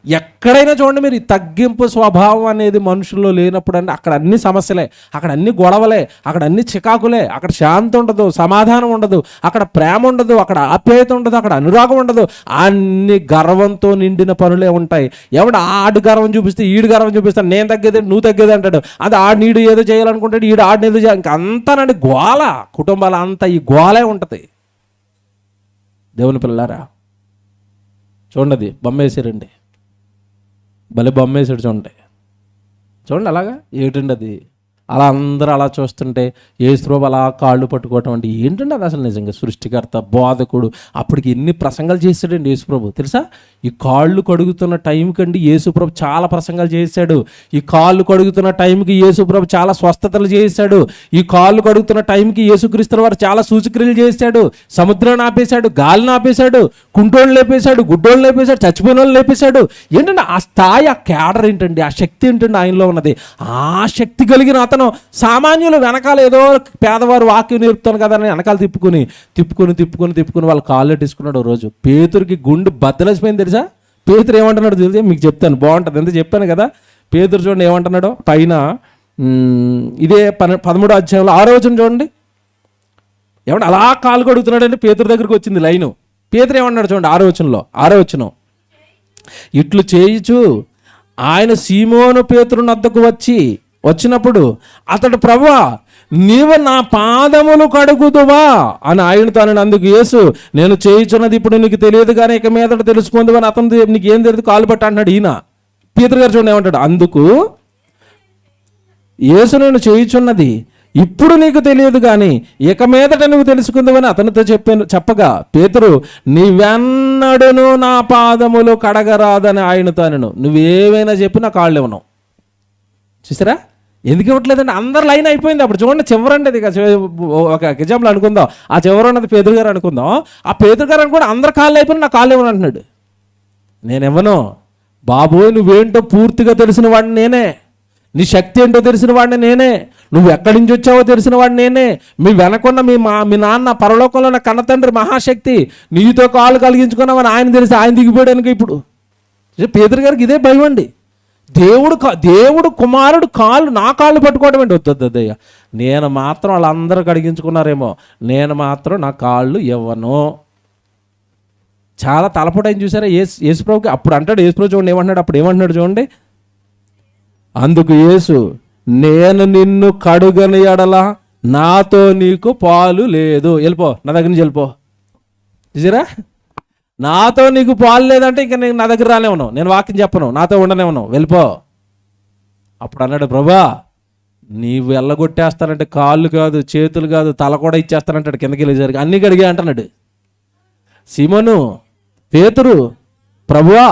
ఎక్కడైనా చూడండి మీరు, ఈ తగ్గింపు స్వభావం అనేది మనుషుల్లో లేనప్పుడు అండి అక్కడ అన్ని సమస్యలే, అక్కడ అన్ని గొడవలే, అక్కడ అన్ని చికాకులే, అక్కడ శాంతి ఉండదు, సమాధానం ఉండదు, అక్కడ ప్రేమ ఉండదు, అక్కడ ఆప్యాయత ఉండదు, అక్కడ అనురాగం ఉండదు. అన్ని గర్వంతో నిండిన పనులే ఉంటాయి. ఎవడు ఆడు గర్వం చూపిస్తే ఈడు గర్వం చూపిస్తాడు, నేను తగ్గేది నువ్వు తగ్గేది అంటాడు. అది నీడు ఏదో చేయాలనుకుంటాడు, ఈడు ఆడిని ఏదో చేయాలి, ఇంకంతానండి గోల. కుటుంబాలు అంతా ఈ గోలే ఉంటుంది. దేవుని పిల్లలారా చూడండి, అది బొమ్మేసారండి, భలే బొమ్మేసాడు చూడండి అలాగా. ఏంటండి అది? అలా అందరూ అలా చూస్తుంటే యేసుప్రభు అలా కాళ్ళు పట్టుకోవటం అంటే ఏంటండి అది? అసలు నిజంగా సృష్టికర్త, బోధకుడు, అప్పటికి ఎన్ని ప్రసంగాలు చేశాడండి యేసుప్రభు తెలుసా? ఈ కాళ్ళు కడుగుతున్న టైంకి అండి యేసుప్రభు చాలా ప్రసంగాలు చేశాడు. ఈ కాళ్ళు కడుగుతున్న టైంకి యేసుప్రభు చాలా స్వస్థతలు చేశాడు. ఈ కాళ్ళు కడుగుతున్న టైంకి యేసుక్రీస్తు వారు చాలా సూచక్రియలు చేశాడు. సముద్రాన్ని ఆపేశాడు, గాలిని ఆపేశాడు, కుంటోళ్ళు లేపేశాడు, గుడ్డోళ్ళు లేపేశాడు, చచ్చిపోయిన వాళ్ళు లేపేశాడు. ఏంటంటే ఆ స్థాయి, ఆ క్యాడర్ ఏంటండి, ఆ శక్తి ఏంటండి ఆయనలో ఉన్నది. ఆ శక్తి కలిగిన అతను సామాన్యులు వెనకాల ఏదో పేదవారు వాక్యం నేర్పుతాను కదా అని వెనకాల తిప్పుకొని వాళ్ళ కాళ్ళు తీసుకున్నాడు. రోజు పేతురికి గుండె బద్దలసిపోయింది తెలుసా? పేతురు ఏమంటున్నాడు తెలిసే మీకు చెప్తాను, బాగుంటుంది. ఎంత చెప్పాను కదా. పేతురు చూడండి ఏమంటున్నాడో పైన, ఇదే 13వ అధ్యాయంలో 6వ వచనం చూడండి. ఏమంటే అలా కాలు కడుగుతున్నాడు అంటే పేతురు దగ్గరికి వచ్చింది లైను. పేతురు ఏమన్నాడు చూడండి 6వ వచనం. ఇట్లు చేయుచు ఆయన సీమోను పేతురు వద్దకు వచ్చినప్పుడు అతడు, ప్రభువా నీవు నా పాదములు కడుగుదువా అని ఆయనతో అని. అందుకు యేసు, నేను చేయుచున్నది ఇప్పుడు నీకు తెలియదు కానీ ఇక మీదట తెలుసుకుంది అని. అతను నీకు ఏం తెలియదు, కాలు పట్ట అంటున్నాడు ఈయన. పేతురు గారు చూడండి ఏమంటాడు, అందుకు యేసు, నేను చేయుచున్నది ఇప్పుడు నీకు తెలియదు కానీ ఇక మీదట నువ్వు తెలుసుకుందామని అతనితో చెప్పగా పేతురు, నీవెన్నడను నా పాదములు కడగరాదని ఆయనతో అనను. నువ్వేమైనా చెప్పి నా కాళ్ళు ఇవ్వను. చూసారా ఎందుకు ఇవ్వట్లేదండి? అందరు లైన్ అయిపోయింది. అప్పుడు చూడండి చివరండి, అది ఒక ఎగ్జాంపుల్ అనుకుందాం. ఆ చివర ఉన్నది పేతురు గారు అనుకుందాం. ఆ పేతురు గారు అనుకోండి అందరు కాళ్ళు అయిపోయినా నా కాళ్ళు ఇవ్వను అంటున్నాడు. నేను ఇవ్వను బాబోయ్, నువ్వేంటో పూర్తిగా తెలిసిన వాడిని నేనే, నీ శక్తి ఏంటో తెలిసిన వాడిని నేనే, నువ్వు ఎక్కడి నుంచి వచ్చావో తెలిసిన వాడిని నేనే, మీ వెనకున్న మీ నాన్న పరలోకంలో నా కన్న తండ్రి మహాశక్తి, నీతో కాళ్ళు కలిగించుకున్నామని ఆయన తెలిసి ఆయన దిగిపోయాడానికి. ఇప్పుడు పేతురు గారికి ఇదే భయం అండి. దేవుడు కుమారుడు నా కాళ్ళు పట్టుకోవడం ఏంటి? వద్దయ్య, నేను మాత్రం వాళ్ళందరూ కడిగించుకున్నారేమో, నేను మాత్రం నా కాళ్ళు ఇవ్వను. చాలా తలపటైన చూసారా యేసుప్రభుకి. అప్పుడు అంటాడు యేసుప్రభు, చూడండి ఏమంటున్నాడు, అప్పుడు ఏమంటున్నాడు చూడండి. అందుకు యేసు, నేను నిన్ను కడుగని ఎడల నాతో నీకు పాలు లేదు, వెళ్ళిపో, నా దగ్గర నుంచి వెళ్ళిపో. చూసారా, నాతో నీకు పాలు లేదంటే ఇంకా నేను నా దగ్గర రాలేమను, నేను వాక్యం చెప్పను, నాతో ఉండనేమను, వెళ్ళిపో. అప్పుడు అన్నాడు, ప్రభువా నీవు వెళ్ళగొట్టేస్తానంటే కాళ్ళు కాదు, చేతులు కాదు, తల కూడా ఇచ్చేస్తానంటాడు. కిందకి వెళ్ళేసరికి అన్నీ కడిగా అంటున్నాడు. సీమోను, పేతురు, ప్రభువా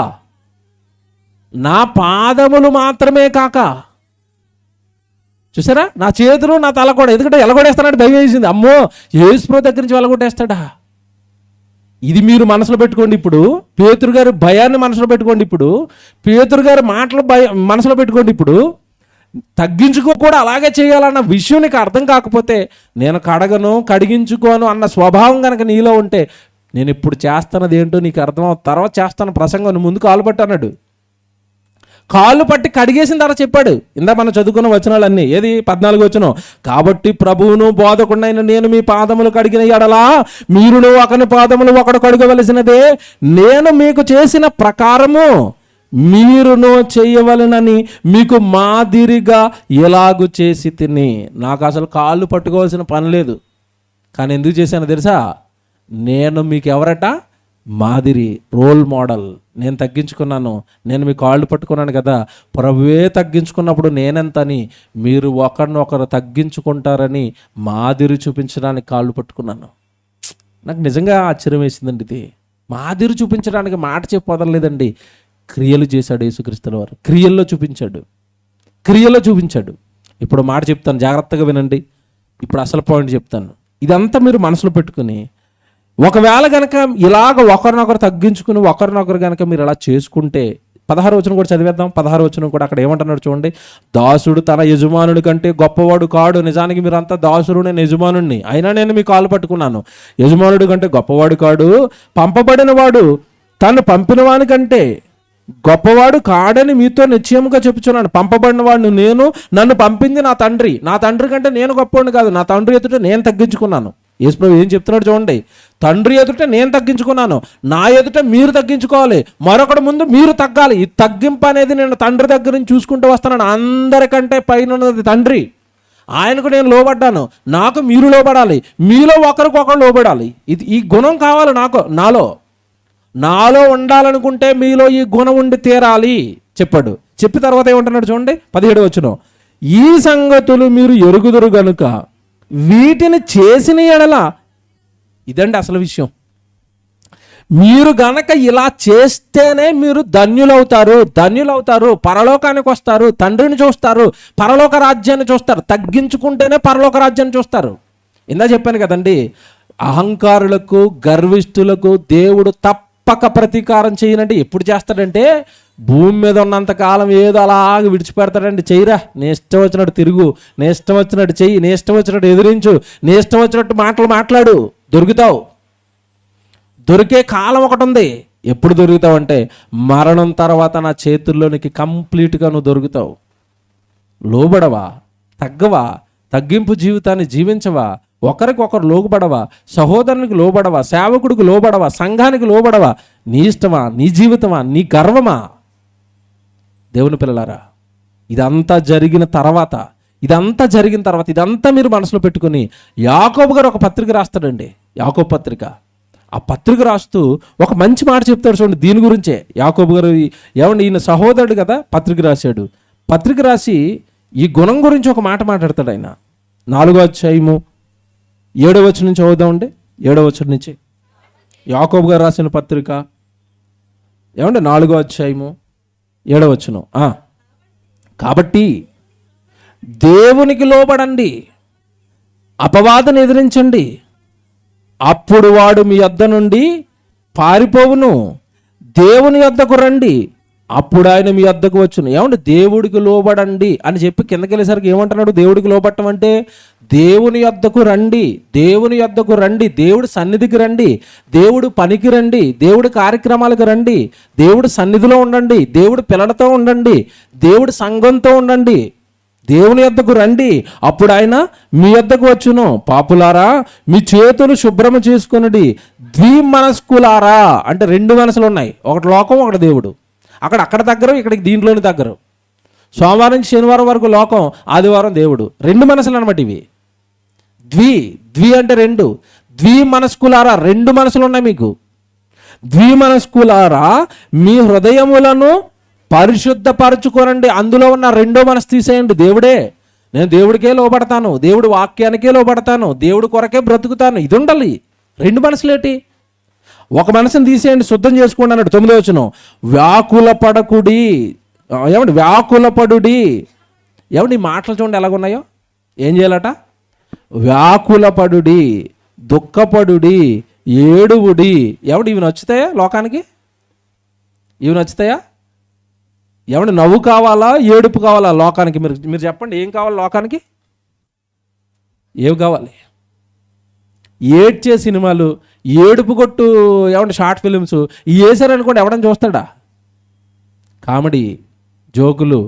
నా పాదములు మాత్రమే కాక, చూసారా, నా చేతులు నా తల కూడా, ఎందుకంటే వెళ్ళగొట్టేస్తానంటే భయం వేసింది. అమ్మో యేసుప్రభు దగ్గర నుంచి వెళ్ళగొట్టేస్తాడా, ఇది మీరు మనసులో పెట్టుకోండి. ఇప్పుడు పేతురు గారి భయాన్ని మనసులో పెట్టుకోండి. ఇప్పుడు పేతురు గారి మాటలు మనసులో పెట్టుకోండి. ఇప్పుడు తగ్గించుకో కూడా అలాగే చేయాలన్న విషయం నీకు అర్థం కాకపోతే, నేను కడగను కడిగించుకోను అన్న స్వభావం కనుక నీలో ఉంటే, నేను ఇప్పుడు చేస్తున్నది ఏంటో నీకు అర్థం తర్వాత చేస్తాను ప్రసంగం, ముందు కాలు పట్టు అన్నాడు. కాళ్ళు పట్టి కడిగేసిన తర్వాత చెప్పాడు. ఇందా మనం చదువుకున్న వచనాలన్నీ, ఏది 14 వచనం, కాబట్టి ప్రభువును బోధకుడైన నేను మీ పాదములు కడిగిన ఎడలా మీరును ఒకని పాదములు ఒకడు కడుగవలసినదే, నేను మీకు చేసిన ప్రకారము మీరును చేయవలనని మీకు మాదిరిగా ఎలాగూ చేసి తిని. నాకు అసలు కాళ్ళు పట్టుకోవాల్సిన పని లేదు, కానీ ఎందుకు చేశాను తెలుసా? నేను మీకు ఎవరట? మాదిరి, రోల్ మోడల్. నేను తగ్గించుకున్నాను, నేను మీ కాళ్ళు పట్టుకున్నాను కదా, ప్రభువే తగ్గించుకున్నప్పుడు నేనెంతని మీరు ఒకరినొకరు తగ్గించుకుంటారని మాదిరి చూపించడానికి కాళ్ళు పట్టుకున్నాను. నాకు నిజంగా ఆశ్చర్యం వేసిందండి. ఇది మాదిరి చూపించడానికి మాట చెప్పదలేదండి, క్రియలు చేశాడు యేసుక్రీస్తుల వారు. క్రియల్లో చూపించాడు. ఇప్పుడు మాట చెప్తాను, జాగ్రత్తగా వినండి. ఇప్పుడు అసలు పాయింట్ చెప్తాను. ఇదంతా మీరు మనసులో పెట్టుకుని, ఒకవేళ కనుక ఇలాగ ఒకరినొకరు తగ్గించుకుని ఒకరినొకరు కనుక మీరు అలా చేసుకుంటే, 16 వచనం కూడా చదివేద్దాం. 16 వచనం కూడా అక్కడ ఏమంటున్నాడు చూడండి. దాసుడు తన యజమానుడి కంటే గొప్పవాడు కాడు. నిజానికి మీరంతా దాసుడు, నేను యజమానుడిని, అయినా నేను మీ కాళ్ళు పట్టుకున్నాను. యజమానుడి కంటే గొప్పవాడు కాడు, పంపబడిన వాడు తను పంపిన వాని కంటే గొప్పవాడు కాడని మీతో నిశ్చయముగా చెప్పుచున్నాను. పంపబడిన వాడు నేను, నన్ను పంపింది నా తండ్రి. నా తండ్రి కంటే నేను గొప్పవాడిని కాదు, నా తండ్రి ఎదుట నేను తగ్గించుకున్నాను. యేసుప్రభు ఏం చెప్తున్నాడు చూడండి. తండ్రి ఎదుట నేను తగ్గించుకున్నాను, నా ఎదుట మీరు తగ్గించుకోవాలి, మరొకటి ముందు మీరు తగ్గాలి. ఈ తగ్గింపు అనేది నేను తండ్రి దగ్గర నుంచి చూసుకుంటూ వస్తున్నాను. అందరికంటే పైన ఉన్నది తండ్రి, ఆయనకు నేను లోబడ్డాను, నాకు మీరు లోబడాలి, మీలో ఒకరికొకరు లోబడాలి. ఈ గుణం కావాలి నాలో ఉండాలనుకుంటే మీలో ఈ గుణం ఉండి తీరాలి చెప్పాడు. చెప్పిన తర్వాత ఏమంటున్నాడు చూడండి 17 వచనం, ఈ సంగతులు మీరు ఎరుగుదురు గనుక వీటిని చేసిన ఎడల, ఇదండి అసలు విషయం, మీరు గనక ఇలా చేస్తేనే మీరు ధన్యులవుతారు, పరలోకానికి వస్తారు, తండ్రిని చూస్తారు, పరలోక రాజ్యాన్ని చూస్తారు. తగ్గించుకుంటేనే పరలోక రాజ్యాన్ని చూస్తారు. ఇందా చెప్పాను కదండి, అహంకారులకు గర్విష్ఠులకు దేవుడు తప్పక ప్రతీకారం చేయనంటే ఎప్పుడు చేస్తాడంటే, భూమి మీద ఉన్నంత కాలం ఏదో అలాగ విడిచిపెడతాడండి. చెయ్యిరా, నీ ఇష్టం వచ్చినట్టు తిరుగు, నీ ఇష్టం వచ్చినట్టు చెయ్యి, నీ ఇష్టం వచ్చినట్టు ఎదిరించు, నీ ఇష్టం వచ్చినట్టు మాట్లాడు, దొరుకుతావు. దొరికే కాలం ఒకటి ఉంది. ఎప్పుడు దొరుకుతావు అంటే, మరణం తర్వాత నా చేతుల్లోనికి కంప్లీట్గా నువ్వు దొరుకుతావు. లోబడవా, తగ్గవా, తగ్గింపు జీవితాన్ని జీవించవా, ఒకరికొకరు లోబడవా, సహోదరునికి లోబడవా, సేవకుడికి లోబడవా, సంఘానికి లోబడవా, నీ ఇష్టమా, నీ జీవితమా, నీ గర్వమా? దేవుని పిల్లలారా, ఇదంతా జరిగిన తర్వాత ఇదంతా మీరు మనసులో పెట్టుకుని, యాకోబు గారు ఒక పత్రిక రాస్తాడండి, యాకోబు పత్రిక. ఆ పత్రిక రాస్తూ ఒక మంచి మాట చెప్తాడు చూడండి దీని గురించే. యాకోబు గారు ఏమండి, ఈయన సహోదరుడు కదా, పత్రిక రాశాడు. పత్రిక రాసి ఈ గుణం గురించి ఒక మాట మాట్లాడతాడు ఆయన. 4వ అధ్యాయము 7వ వచనం నుంచి చదువుదామండి. 7వ వచనం నుంచి యాకోబు గారు రాసిన పత్రిక, ఏమండి 4వ అధ్యాయము 7వ వచనం. కాబట్టి దేవునికి లోబడండి, అపవాదను ఎదిరించండి, అప్పుడు వాడు మీ యొద్ద నుండి పారిపోవును. దేవుని యొద్దకు రండి, అప్పుడు ఆయన మీ యొద్దకు వచ్చును. ఏమంటే దేవుడికి లోబడండి అని చెప్పి కిందకి వెళ్ళేసరికి ఏమంటున్నాడు? దేవుడికి లోబట్టం అంటే దేవుని యొద్దకు రండి, దేవుడి సన్నిధికి రండి, దేవుడు పనికి రండి, దేవుడి కార్యక్రమాలకు రండి, దేవుడి సన్నిధిలో ఉండండి, దేవుడి పిల్లలతో ఉండండి, దేవుడి సంఘంతో ఉండండి, దేవుని యొద్దకు రండి, అప్పుడు ఆయన మీ యొద్దకు వచ్చును. పాపులారా, మీ చేతులు శుభ్రము చేసుకొనుడి, ద్విమనస్కులారా, అంటే 2 మనసులు ఉన్నాయి, ఒకటి లోకం ఒకటి దేవుడు. అక్కడ దగ్గర, ఇక్కడికి దీంట్లోని దగ్గర. సోమవారం నుంచి శనివారం వరకు లోకం, ఆదివారం దేవుడు. 2 మనసులు అనమాట ఇవి. ద్వి అంటే 2, ద్విమనస్కులారా, 2 మనసులు ఉన్నాయి మీకు. ద్విమనస్కులారా, మీ హృదయములను పరిశుద్ధపరచుకోనండి. అందులో ఉన్న 2వ మనసు తీసేయండి. నేను దేవుడికే లోబడతాను, దేవుడి వాక్యానికే లోబడతాను, దేవుడి కొరకే బ్రతుకుతాను, ఇది ఉండాలి. 2 మనసులేటి? ఒక మనసుని తీసేయండి, శుద్ధం చేసుకోండి అన్నాడు 9వ వచనం. వ్యాకులపడకుడి, ఏమండి వ్యాకులపడుడి. ఏమండి ఈ మాటలు చూడండి ఎలాగున్నాయో. ఏం చేయాలట? వ్యాకులపడుడి, దుఃఖపడుడి, ఏడువుడి. ఎవడు ఇవి నచ్చుతాయా లోకానికి? ఇవి నచ్చుతాయా? ఎవడు నవ్వు కావాలా ఏడుపు కావాలా లోకానికి? మీరు చెప్పండి, ఏం కావాలి లోకానికి? ఏవి కావాలి? ఏడ్చే సినిమాలు, ఏడుపు కొట్టు ఏమంటే షార్ట్ ఫిలిమ్స్ వేసారనుకోండి, ఎవడని చూస్తాడా? కామెడీ జోకులు,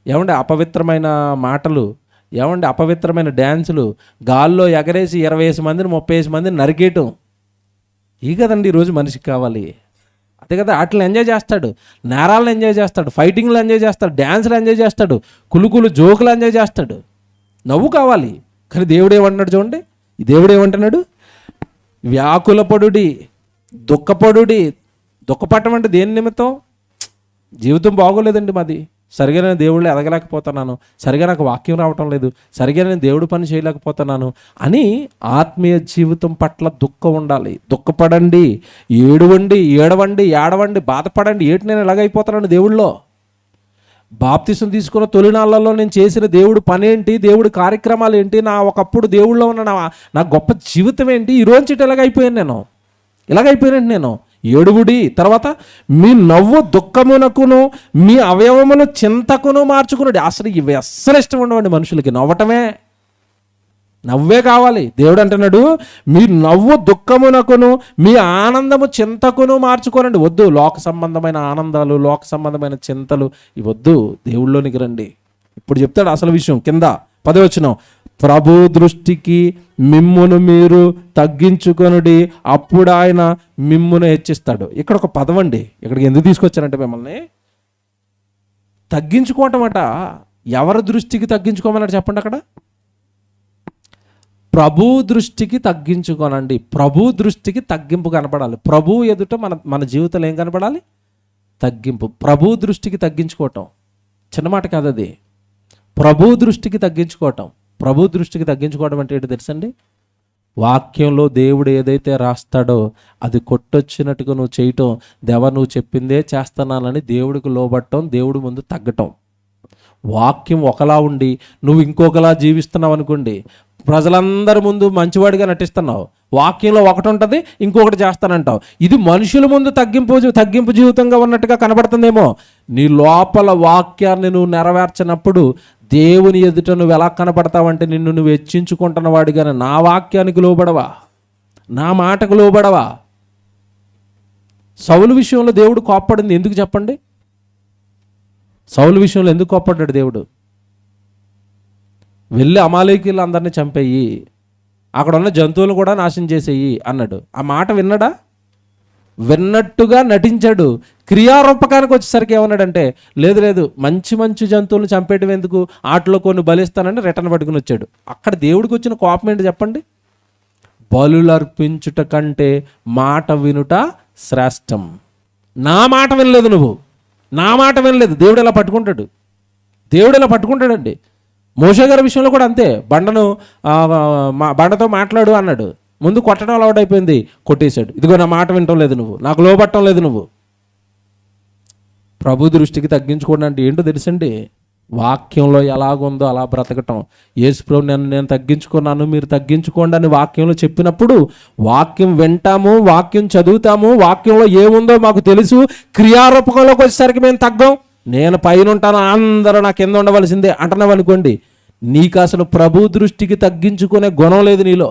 ఏమంటే అపవిత్రమైన మాటలు, ఏమంటే అపవిత్రమైన డ్యాన్సులు, గాల్లో ఎగరేసి 20 మందిని 30 మందిని నరికేయటం, ఈ కదండి ఈరోజు మనిషికి కావాలి. అదే కదా, వాటిని ఎంజాయ్ చేస్తాడు, నేరాలను ఎంజాయ్ చేస్తాడు, ఫైటింగ్లు ఎంజాయ్ చేస్తాడు, డ్యాన్సులు ఎంజాయ్ చేస్తాడు, కులుకులు జోకులు ఎంజాయ్ చేస్తాడు. నవ్వు కావాలి. కానీ దేవుడు ఏమంటున్నాడు చూడండి, ఈ దేవుడు ఏమంటున్నాడు? వ్యాకులపడుడి, దుఃఖపడుడి. దుఃఖపడటం అంటే దేని నిమిత్తం? జీవితం బాగోలేదండి మాది, సరిగా నేను దేవుళ్ళు ఎదగలేకపోతున్నాను, సరిగా నాకు వాక్యం రావటం లేదు, సరిగా నేను దేవుడు పని చేయలేకపోతున్నాను అని ఆత్మీయ జీవితం పట్ల దుఃఖం ఉండాలి. దుఃఖపడండి, ఏడవండి, బాధపడండి. ఏంటి నేను ఎలాగైపోతున్నాను దేవుళ్ళో? బాప్తిసం తీసుకున్న తొలినాళ్ళలో నేను చేసిన దేవుడు పని ఏంటి, దేవుడి కార్యక్రమాలు ఏంటి, నా ఒకప్పుడు దేవుళ్ళో ఉన్న నా గొప్ప జీవితం ఏంటి, ఈరోజు ఇలాగైపోయానండి నేను. ఏడుగుడి. తర్వాత మీ నవ్వు దుఃఖమునకును మీ అవయవమును చింతకును మార్చుకున్నాడు. అసలు ఇవి అస్సలు ఇష్టం ఉండవండి మనుషులకి, నవ్వే కావాలి. దేవుడు అంటున్నాడు, మీ నవ్వు దుఃఖమునకును మీ ఆనందము చింతకును మార్చుకోనండి. వద్దు లోక సంబంధమైన ఆనందాలు, లోక సంబంధమైన చింతలు ఇవి వద్దు, దేవుళ్ళలోనికి రండి. ఇప్పుడు చెప్తాడు అసలు విషయం. కింద 10వ వచనం, ప్రభు దృష్టికి మిమ్మును మీరు తగ్గించుకొనుడి, అప్పుడు ఆయన మిమ్మును హెచ్చిస్తాడు. ఇక్కడ ఒక పదం అండి, ఇక్కడికి ఎందుకు తీసుకొచ్చారంటే మిమ్మల్ని తగ్గించుకోవటం అట. ఎవరి దృష్టికి తగ్గించుకోమన్నాడు చెప్పండి అక్కడ? ప్రభు దృష్టికి తగ్గించుకోనండి. ప్రభు దృష్టికి తగ్గింపు కనపడాలి. ప్రభు ఎదుట మన జీవితంలో ఏం కనపడాలి? తగ్గింపు. ప్రభు దృష్టికి తగ్గించుకోవటం చిన్న మాట కాదు అది. ప్రభు దృష్టికి తగ్గించుకోవటం. ప్రభు దృష్టికి తగ్గించుకోవడం అంటే ఏంటో తెలుసండి? వాక్యంలో దేవుడు ఏదైతే రాస్తాడో అది కొట్టొచ్చినట్టుగా నువ్వు చేయటం, దేవా నువ్వు చెప్పిందే చేస్తున్నానని దేవుడికి లోబట్టడం, దేవుడి ముందు తగ్గటం. వాక్యం ఒకలా ఉండి నువ్వు ఇంకొకలా జీవిస్తున్నావు అనుకోండి, ప్రజలందరి ముందు మంచివాడిగా నటిస్తున్నావు, వాక్యంలో ఒకటి ఉంటుంది ఇంకొకటి చేస్తానంటావు. ఇది మనుషుల ముందు తగ్గింపు జీవితంగా ఉన్నట్టుగా కనబడుతుందేమో. నీ లోపల వాక్యాన్ని నువ్వు నెరవేర్చినప్పుడు దేవుని ఎదుట నువ్వు ఎలా కనపడతావంటే, నిన్ను నువ్వు హెచ్చించుకుంటున్న వాడిగానే. నా వాక్యానికి లోబడవా, నా మాటకు లోబడవా. సౌలు విషయంలో దేవుడు కోప్పడింది ఎందుకు చెప్పండి? సౌలు విషయంలో ఎందుకు కోప్పడ్డాడు దేవుడు? వెళ్ళి అమాలేకీయులు అందరినీ చంపేయి, అక్కడ ఉన్న జంతువులు కూడా నాశనం చేసేయి అన్నాడు. ఆ మాట విన్నాడా? విన్నట్టుగా నటించాడు. క్రియారూపకానికి వచ్చేసరికి ఏమన్నాడంటే, లేదు మంచి జంతువులను చంపేయడం ఎందుకు, ఆటలో కొన్ని బలిస్తానని రిటర్న్ పట్టుకుని వచ్చాడు. అక్కడ దేవుడికి వచ్చిన కోపం ఏంటి చెప్పండి? బలులర్పించుట కంటే మాట వినుట శ్రేష్టం. నా మాట వినలేదు నువ్వు, నా మాట వినలేదు. దేవుడు ఎలా పట్టుకుంటాడండి. మోషే గారి విషయంలో కూడా అంతే. బండతో మాట్లాడు అన్నాడు, ముందు కొట్టడం అలవాటు అయిపోయింది, కొట్టేశాడు. ఇదిగో నా మాట వినటం లేదు నువ్వు, నాకు లోబట్టం లేదు నువ్వు. ప్రభు దృష్టికి తగ్గించుకోవడం అంటే ఏంటో తెలుసండి? వాక్యంలో ఎలాగుందో అలా బ్రతకటం. యేసు ప్రభు నేను తగ్గించుకున్నాను, మీరు తగ్గించుకోండి అని వాక్యంలో చెప్పినప్పుడు వాక్యం వింటాము, వాక్యం చదువుతాము, వాక్యంలో ఏముందో మాకు తెలుసు. క్రియారూపకంలోకి వచ్చేసరికి మేము తగ్గం. నేను పైన ఉంటాను, అందరూ నా కింద ఉండవలసిందే అంటున్నావు అనుకోండి, నీకు అసలు ప్రభు దృష్టికి తగ్గించుకునే గుణం లేదు నీలో.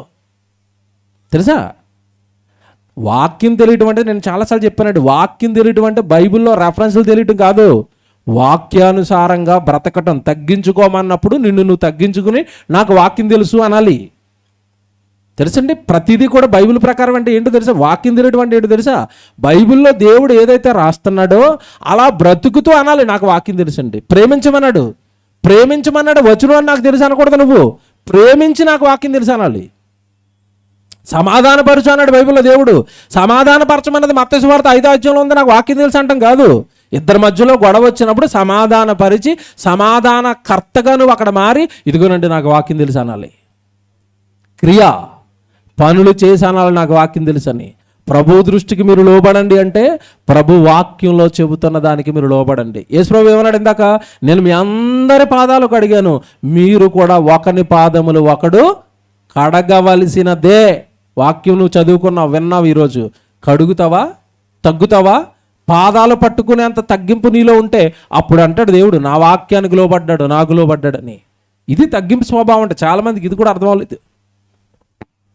తెలుసా? వాక్యం తెలియటం అంటే, నేను చాలాసార్లు చెప్పానండి, వాక్యం తెలియటం అంటే బైబిల్లో రెఫరెన్స్లు తెలియటం కాదు, వాక్యానుసారంగా బ్రతకటం. తగ్గించుకోమన్నప్పుడు నిన్ను నువ్వు తగ్గించుకుని నాకు వాక్యం తెలుసు అనాలి. తెలుసండి? ప్రతిదీ కూడా బైబిల్ ప్రకారం అంటే ఏంటో తెలుసా? వాక్యం తెలియటం అంటే ఏంటో తెలుసా? బైబిల్లో దేవుడు ఏదైతే రాస్తున్నాడో అలా బ్రతుకుతూ అనాలి నాకు వాక్యం తెలుసండి. ప్రేమించమన్నాడు, వచనం అని నాకు తెలుసు అనకూడదు. నువ్వు ప్రేమించి నాకు వాక్యం తెలుసు అనాలి. సమాధానపరచు అన్నాడు బైబిల్లో దేవుడు. సమాధానపరచమన్నది మత్తయి సువార్త 5వ అధ్యాయంలో ఉంది. నాకు వాక్యం తెలుసు అంటాం కాదు. ఇద్దరి మధ్యలో గొడవ వచ్చినప్పుడు సమాధానపరిచి సమాధానకర్తగా నువ్వు అక్కడ మారి, ఇదిగోనండి నాకు వాక్యం తెలుసు అనాలి. క్రియ పనులు చేసి అనాలి నాకు వాక్యం తెలుసని. ప్రభు దృష్టికి మీరు లోబడండి అంటే ప్రభు వాక్యంలో చెబుతున్న దానికి మీరు లోబడండి. యేసు ప్రభు ఏమన్నాడు ఇందాక? నేను మీ అందరి పాదాలు కడిగాను, మీరు కూడా ఒకని పాదములు ఒకడు కడగవలసినదే. వాక్యం నువ్వు చదువుకున్నావు, విన్నావు, ఈరోజు కడుగుతావా, తగ్గుతావా? పాదాలు పట్టుకునేంత తగ్గింపు నీలో ఉంటే అప్పుడు అంటాడు దేవుడు, నా వాక్యానికి లోబడ్డాడు, నాకు లోబడ్డాడని. ఇది తగ్గింపు స్వభావం అంటే. చాలామందికి ఇది కూడా అర్థం అవ్వలేదు.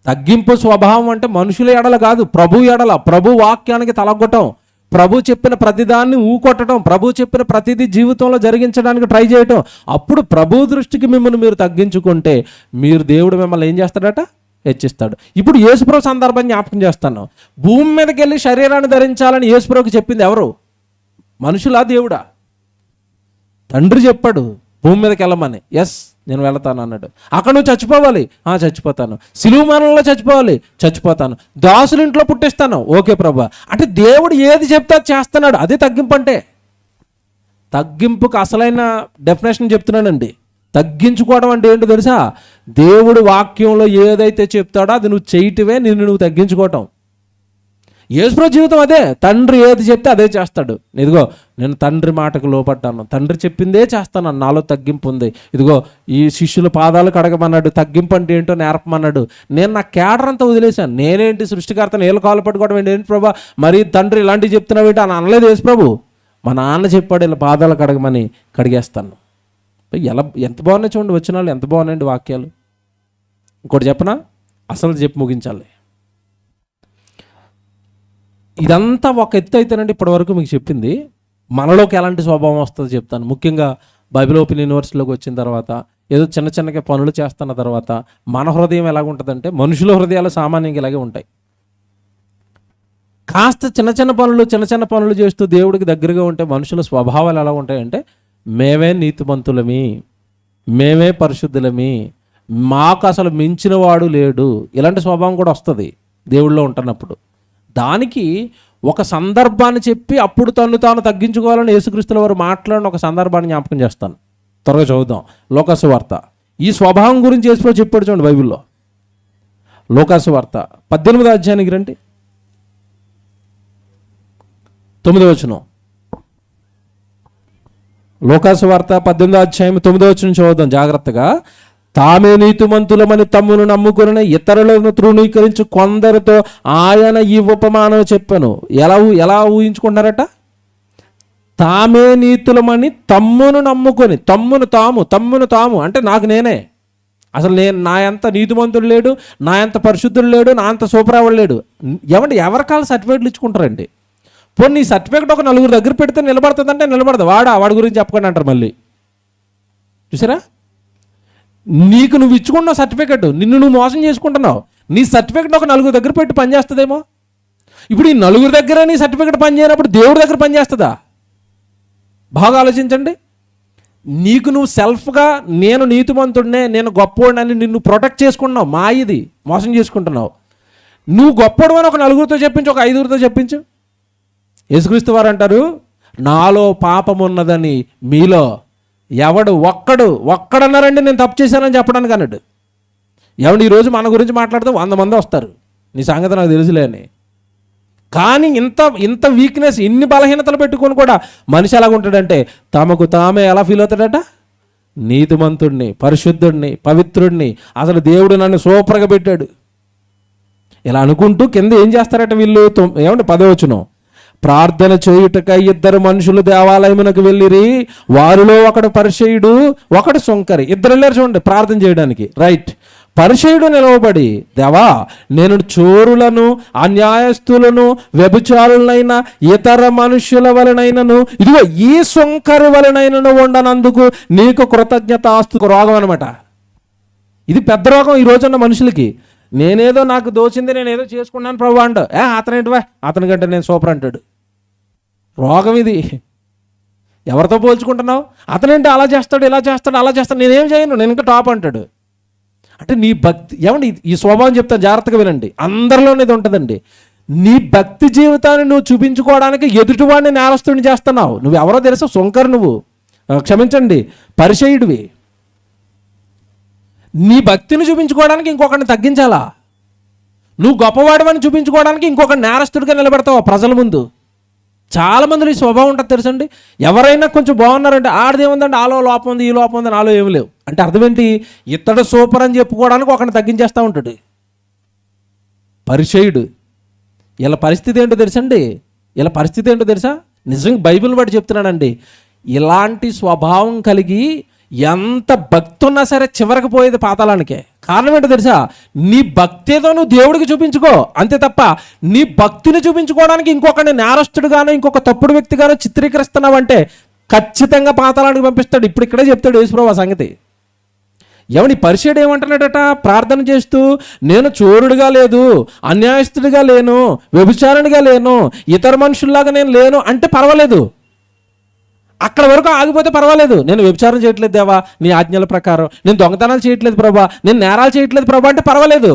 తగ్గింపు స్వభావం అంటే మనుషుల ఎడల కాదు, ప్రభు ఎడల. ప్రభు వాక్యానికి తలగొట్టం, ప్రభు చెప్పిన ప్రతిదాన్ని ఊకొట్టడం, ప్రభు చెప్పిన ప్రతిదీ జీవితంలో జరిగించడానికి ట్రై చేయటం. అప్పుడు ప్రభు దృష్టికి మిమ్మల్ని మీరు తగ్గించుకుంటే మీరు దేవుడు మిమ్మల్ని ఏం చేస్తాడట? హెచ్చిస్తాడు. ఇప్పుడు యేసుప్రభు సందర్భం జ్ఞాపకం చేస్తాను. భూమి మీదకి వెళ్ళి శరీరాన్ని ధరించాలని యేసుప్రభుకి చెప్పింది ఎవరు? మనుషులా, దేవుడా? తండ్రి చెప్పాడు భూమి మీదకి వెళ్ళమని. ఎస్, నేను వెళతాను అన్నాడు. అక్కడ నువ్వు చచ్చిపోవాలి, చచ్చిపోతాను. సిలువ మరణంలో చచ్చిపోవాలి, చచ్చిపోతాను. దాసుల ఇంట్లో పుట్టిస్తాను, ఓకే ప్రభు. అంటే దేవుడు ఏది చెప్తే అది చేస్తున్నాడు. అదే తగ్గింపు అంటే. తగ్గింపుకు అసలైన డెఫినేషన్ చెప్తున్నానండి. తగ్గించుకోవడం అంటే ఏంటో తెలుసా? దేవుడు వాక్యంలో ఏదైతే చెప్తాడో అది నువ్వు చేయటమే నిన్ను నువ్వు తగ్గించుకోవటం. యేసుప్రభు జీవితం అదే. తండ్రి ఏది చెప్తే అదే చేస్తాడు. ఇదిగో నేను తండ్రి మాటకు లోపడ్డాను, తండ్రి చెప్పిందే చేస్తాను, నాలో తగ్గింపు ఉంది. ఇదిగో ఈ శిష్యుల పాదాలు కడగమన్నాడు, తగ్గింపు అంటే ఏంటో నేర్పమన్నాడు. నేను నా కేడర్ అంతా వదిలేశాను. నేనేంటి సృష్టికర్తను ఏళ్ళు కాలు పట్టుకోవడం ఏంటి ప్రభా, మరి తండ్రి ఇలాంటివి చెప్తున్నావు ఏంటి అని అనలేదు యేసుప్రభు. మా నాన్న చెప్పాడు ఇలా పాదాలు కడగమని, కడిగేస్తాను. ఎలా ఎంత బాగున్నాయి చూడండి, వచ్చిన వాళ్ళు ఎంత బాగున్నాయండి వాక్యాలు. ఇంకోటి చెప్పనా, అసలు చెప్పి ముగించాలి. ఇదంతా ఒక ఎత్తు అయితేనండి ఇప్పటివరకు మీకు చెప్పింది. మనలోకి ఎలాంటి స్వభావం వస్తుందో చెప్తాను. ముఖ్యంగా బైబిల్ ఓపెన్ యూనివర్సిటీలోకి వచ్చిన తర్వాత, ఏదో చిన్న చిన్నగా పనులు చేస్తున్న తర్వాత మన హృదయం ఎలాగుంటుందంటే, మనుషుల హృదయాలు సామాన్యంగా ఇలాగే ఉంటాయి. కాస్త చిన్న చిన్న పనులు చేస్తూ దేవుడికి దగ్గరగా ఉంటే మనుషుల స్వభావాలు ఎలా ఉంటాయంటే, మేమే నీతిమంతులమి, మేమే పరిశుద్ధులమి, మాకు అసలు మించిన వాడు లేడు, ఇలాంటి స్వభావం కూడా వస్తుంది దేవుళ్ళో ఉంటున్నప్పుడు. దానికి ఒక సందర్భాన్ని చెప్పి అప్పుడు తను తాను తగ్గించుకోవాలని యేసుక్రీస్తుల వారు మాట్లాడిన ఒక సందర్భాన్ని జ్ఞాపకం చేస్తాను. త్వరగా చదువుదాం లోకాసు వార్త. ఈ స్వభావం గురించి యేసుప్రభు చెప్పాడు చూడండి బైబిల్లో. లోకాసు వార్త 18వ అధ్యాయానికి రండి, 9వ వచనం. లోకాసు వార్త 18వ అధ్యాయం 9వ వచనం చదువుదాం జాగ్రత్తగా. తామే నీతిమంతులమని తమ్మును నమ్ముకుని ఇతరులను తృణీకరించి కొందరితో ఆయన ఈ ఉపమానం చెప్పాను. ఎలా ఊహించుకుంటున్నారట? తామే నీతులమని తమ్మును నమ్ముకొని, తమ్మును తాము అంటే నాకు నేనే. అసలు నా ఎంత నీతిమంతుడు లేడు, నా ఎంత పరిశుద్ధుడు లేడు, నా అంత సూపరావుడు లేడు. ఎవరికాల సర్టిఫికేట్లు ఇచ్చుకుంటారండి. పోనీ ఈ సర్టిఫికేట్ ఒక నలుగురు దగ్గర పెడితే నిలబడుతుందంటే నిలబడదు. వాడి గురించి చెప్పకండి అంటారు మళ్ళీ. చూసారా? నీకు నువ్వు ఇచ్చుకున్న సర్టిఫికెట్, నిన్ను నువ్వు మోసం చేసుకుంటున్నావు. నీ సర్టిఫికెట్ ఒక నలుగురు దగ్గర పెట్టి పనిచేస్తుందేమో. ఇప్పుడు ఈ నలుగురు దగ్గర నీ సర్టిఫికెట్ పనిచేయనప్పుడు దేవుడి దగ్గర పనిచేస్తుందా? బాగా ఆలోచించండి. నీకు నువ్వు సెల్ఫ్గా నేను నీతిమంతుడినే, నేను గొప్పవాడిని నిన్ను ప్రొటెక్ట్ చేసుకుంటున్నావు. ఇది మోసం చేసుకుంటున్నావు. నువ్వు గొప్పడు అని ఒక నలుగురితో చెప్పించు, ఒక 5గురితో చెప్పించు. యేసుక్రీస్తు వారు అంటారు, నాలో పాపం ఉన్నదని మీలో ఎవడు ఒక్కడన్నారండి నేను తప్పు చేశానని చెప్పడానికి అన్నాడు. ఈరోజు మన గురించి మాట్లాడితే 100 మంది వస్తారు, నీ సంగతి నాకు తెలుసులే అని. కానీ ఇంత వీక్నెస్, ఇన్ని బలహీనతలు పెట్టుకొని కూడా మనిషి ఎలాగుంటాడంటే, తమకు తామే ఎలా ఫీల్ అవుతాడట? నీతిమంతుడిని, పరిశుద్ధుడిని, పవిత్రుడిని, అసలు దేవుడు నన్ను సూపర్గా పెట్టాడు ఇలా అనుకుంటూ కింద ఏం చేస్తారట వీళ్ళు? 10వ వచనం. ప్రార్థన చేయుటకై 2 మనుషులు దేవాలయమునకు వెళ్ళిరి. వారిలో ఒకడు పరిసయ్యుడు, ఒకడు సుంకరి. 2 వెళ్ళారు చూడండి ప్రార్థన చేయడానికి. రైట్. పరిసయ్యుడు నిలవబడి, దేవా నేను చోరులను, అన్యాయస్తులను, వ్యభిచారులనైనా ఇతర మనుషుల వలనైనను, ఇదిగో ఈ సుంకరి వలనైనను ఉండనందుకు నీకు కృతజ్ఞతాస్తు. రోగం అనమాట ఇది, పెద్ద రోగం ఈ రోజున్న మనుషులకి. నేనేదో నాకు దోచింది, నేనేదో చేసుకున్నాను ప్రభు అంట. అతనేంటివా, అతనికంటే నేను సూపర్ అంటాడు. రోగం ఇది. ఎవరితో పోల్చుకుంటున్నావు? అతనేంటి అలా చేస్తాడు, ఇలా చేస్తాడు, అలా చేస్తాడు, నేనేం చేయను, నేను ఇంకా టాప్ అంటాడు. అంటే నీ భక్తి ఈ స్వభావం చెప్తాను జాగ్రత్తగా వినండి. అందరిలోనే ఇది ఉంటుందండి. నీ భక్తి జీవితాన్ని నువ్వు చూపించుకోవడానికి ఎదుటివాడిని నేరస్తుడిని చేస్తున్నావు. నువ్వు ఎవరో తెలుసా? సొంకరు, నువ్వు క్షమించండి పరిచయుడివి. నీ భక్తిని చూపించుకోవడానికి ఇంకొకరిని తగ్గించాలా? నువ్వు గొప్పవాడవని చూపించుకోవడానికి ఇంకొకరిని నేరస్తుడిగా నిలబెడతావు ప్రజల ముందు. చాలామంది ఈ స్వభావం ఉంటుంది తెలుసండి. ఎవరైనా కొంచెం బాగున్నారంటే ఆడదేముందండి, ఆలో లోపం ఉంది, ఈ లోపం ఉంది, నాలో ఏమి లేవు అంటే అర్థం ఏంటి? ఇతడు సూపర్ అని చెప్పుకోవడానికి ఒకరిని తగ్గించేస్తూ ఉంటాడు. పరిచయుడు. ఇలా పరిస్థితి ఏంటో తెలుసండి, ఇలా పరిస్థితి ఏంటో తెలుసా? నిజంగా బైబిల్ బట్టి చెప్తున్నానండి. ఇలాంటి స్వభావం కలిగి ఎంత భక్తి ఉన్నా సరే చివరికి పోయేది పాతాళానికే. కారణం ఏంటో తెలుసా? నీ భక్తి ఏదో నువ్వు దేవుడికి చూపించుకో అంతే తప్ప నీ భక్తిని చూపించుకోవడానికి ఇంకొకరిని నేరస్తుడుగానో ఇంకొక తప్పుడు వ్యక్తిగానో చిత్రీకరిస్తున్నావంటే ఖచ్చితంగా పాతాళానికి పంపిస్తాడు. ఇప్పుడు ఇక్కడే చెప్తాడు యేసుప్రభువు ఆ సంగతి. ఏమని పరిచయుడు ఏమంటున్నాడట ప్రార్థన చేస్తూ, నేను చోరుడుగా లేదు, అన్యాయస్తుడిగా లేను, వ్యభిచారునిగా లేను, ఇతర మనుషుల్లాగా నేను లేను అంటే పర్వాలేదు, అక్కడ వరకు ఆగిపోతే పర్వాలేదు. నేను వ్యభిచారం చేయట్లేదు దేవా నీ ఆజ్ఞల ప్రకారం, నేను దొంగతనాలు చేయట్లేదు ప్రభా, నేను నేరాలు చేయట్లేదు ప్రభా అంటే పర్వాలేదు.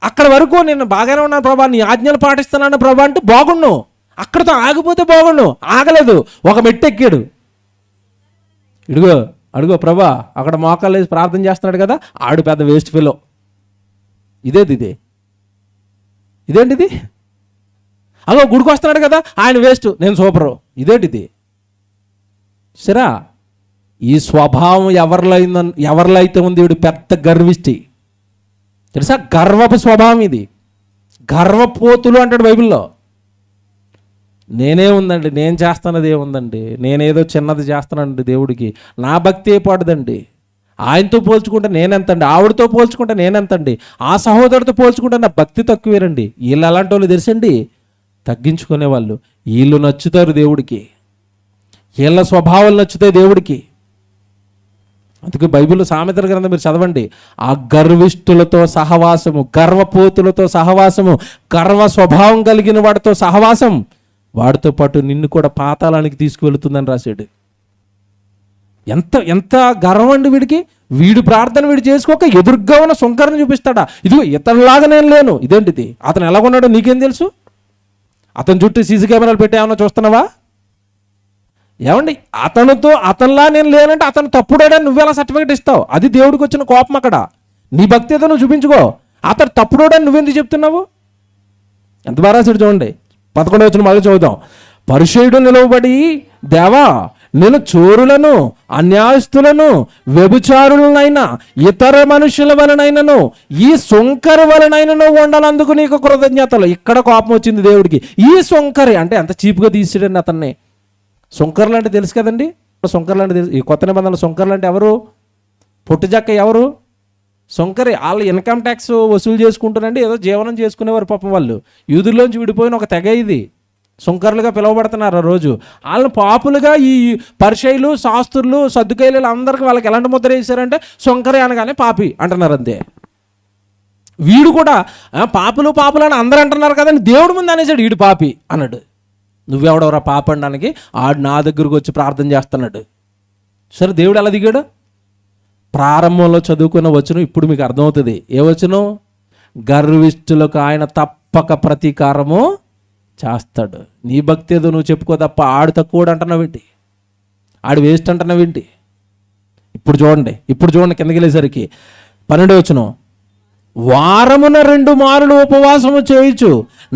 అక్కడ వరకు నేను బాగానే ఉన్నాను ప్రభా, నీ ఆజ్ఞలు పాటిస్తున్నాను ప్రభా అంటే బాగుండు. అక్కడితో ఆగిపోతే బాగుండు. ఆగలేదు, ఒక మెట్టు ఎక్కాడు. అడుగో ప్రభా అక్కడ మోకాలు వేసి ప్రార్థన చేస్తున్నాడు కదా, ఆడు పెద్ద వేస్ట్ ఫెలో. ఇదేంటిది? అగో గుడికి వస్తున్నాడు కదా, ఆయన వేస్ట్, నేను సూపరు. ఇదేంటిది? సరా ఈ స్వభావం ఎవరిలో అయితే ఉంది వీడు పెద్ద గర్విష్టి తెలుసా? గర్వపు స్వభావం ఇది. గర్వపోతులు అంటాడు బైబిల్లో. నేనే ఉందండి, నేను చేస్తున్నది ఏముందండి, నేనేదో చిన్నది చేస్తానండి దేవుడికి, నా భక్తి ఏ పాడుదండి, ఆయనతో పోల్చుకుంటే నేనెంతండి, ఆవిడతో పోల్చుకుంటే నేనెంతండి, ఆ సహోదరుడితో పోల్చుకుంటే నా భక్తి తక్కువేరండి. వీళ్ళు అలాంటి వాళ్ళు తెలుసండి, తగ్గించుకునే వాళ్ళు. వీళ్ళు నచ్చుతారు దేవుడికి, వీళ్ళ స్వభావాలు నచ్చుతాయి దేవుడికి. అందుకే బైబిల్లో సామెతల గ్రంథం మీరు చదవండి. ఆ గర్విష్ఠులతో సహవాసము, గర్వపోతులతో సహవాసము, గర్వ స్వభావం కలిగిన వాడితో సహవాసం వాడితో పాటు నిన్ను కూడా పాతాళానికి తీసుకువెళుతుందని రాశాడు. ఎంత గర్వం అండి వీడికి. వీడు ప్రార్థన వీడు చేసుకోక ఎదురుగా ఉన్న సుంకరని చూపిస్తాడా, ఇదిగో ఇతనిలాగా నేను లేను. ఇదేంటిది? అతను ఎలాగున్నాడో నీకేం తెలుసు? అతని చుట్టూ సీసీ కెమెరాలు పెట్టి ఏమన్నా చూస్తున్నావా? ఏమండి అతనిలా నేను లేనంటే అతను తప్పుడోడని నువ్వెలా సర్టిఫికేట్ ఇస్తావు? అది దేవుడికి వచ్చిన కోపం. అక్కడ నీ భక్తి ఏదో నువ్వు చూపించుకో, అతను తప్పుడోడని నువ్వెందుకు చెప్తున్నావు? ఎంత బాగా రాశాడు చూడండి. 11వ వచనం మళ్ళీ చదువుదాం. పరిచయుడు నిలవబడి, దేవా నేను చోరులను, అన్యాయస్తులను, వ్యభిచారులనైనా, ఇతర మనుషుల వలనైనను, ఈ సొంకరి వలనైనను ఉండాలందుకు నీకు కృతజ్ఞతలు. ఇక్కడ కోపం వచ్చింది దేవుడికి. ఈ సొంకరి అంటే ఎంత చీప్గా తీసాడండి అతన్ని. సొంకర్లు అంటే తెలుసు కదండి, సొంకర్లు అంటే తెలుసు. ఈ కొత్త నిబంధనలు సొంకర్లు అంటే ఎవరు? పొట్టుజక్క ఎవరు? సొంకరి. వాళ్ళు ఇన్కమ్ ట్యాక్స్ వసూలు చేసుకుంటారండి, ఏదో జీవనం చేసుకునేవారు పాపం. వాళ్ళు యూదుల్లోంచి విడిపోయిన ఒక తెగ ఇది. సొంకర్లుగా పిలువబడుతున్నారు ఆ రోజు. వాళ్ళని పాపులుగా ఈ పరిచయులు, శాస్త్రులు, సద్దుకైలు అందరికీ వాళ్ళకి ఎలాంటి ముద్ర వేశారంటే సొంకరి అనగానే పాపి అంటున్నారు అంతే. వీడు కూడా పాపులు అని అందరూ అంటున్నారు కదండి, దేవుడి ముందు అనేసాడు వీడు పాపి అన్నాడు. నువ్వెవడవరా పాప అనడానికి? ఆడు నా దగ్గరకు వచ్చి ప్రార్థన చేస్తున్నాడు. సరే దేవుడు ఎలా దిగాడు? ప్రారంభంలో చదువుకున్న వచనం ఇప్పుడు మీకు అర్థమవుతుంది. ఏ వచనం? గర్విష్ఠులకు ఆయన తప్పక ప్రతీకారము చేస్తాడు. నీ భక్తి ఏదో నువ్వు చెప్పుకో తప్ప ఆడు తక్కువ అంటున్నావేంటి, ఆడు వేస్ట్ అంటున్నావేంటి? ఇప్పుడు చూడండి కిందకి వెళ్ళేసరికి 12వ వచనం. వారమున 2 మారులు ఉపవాసము చేయుచు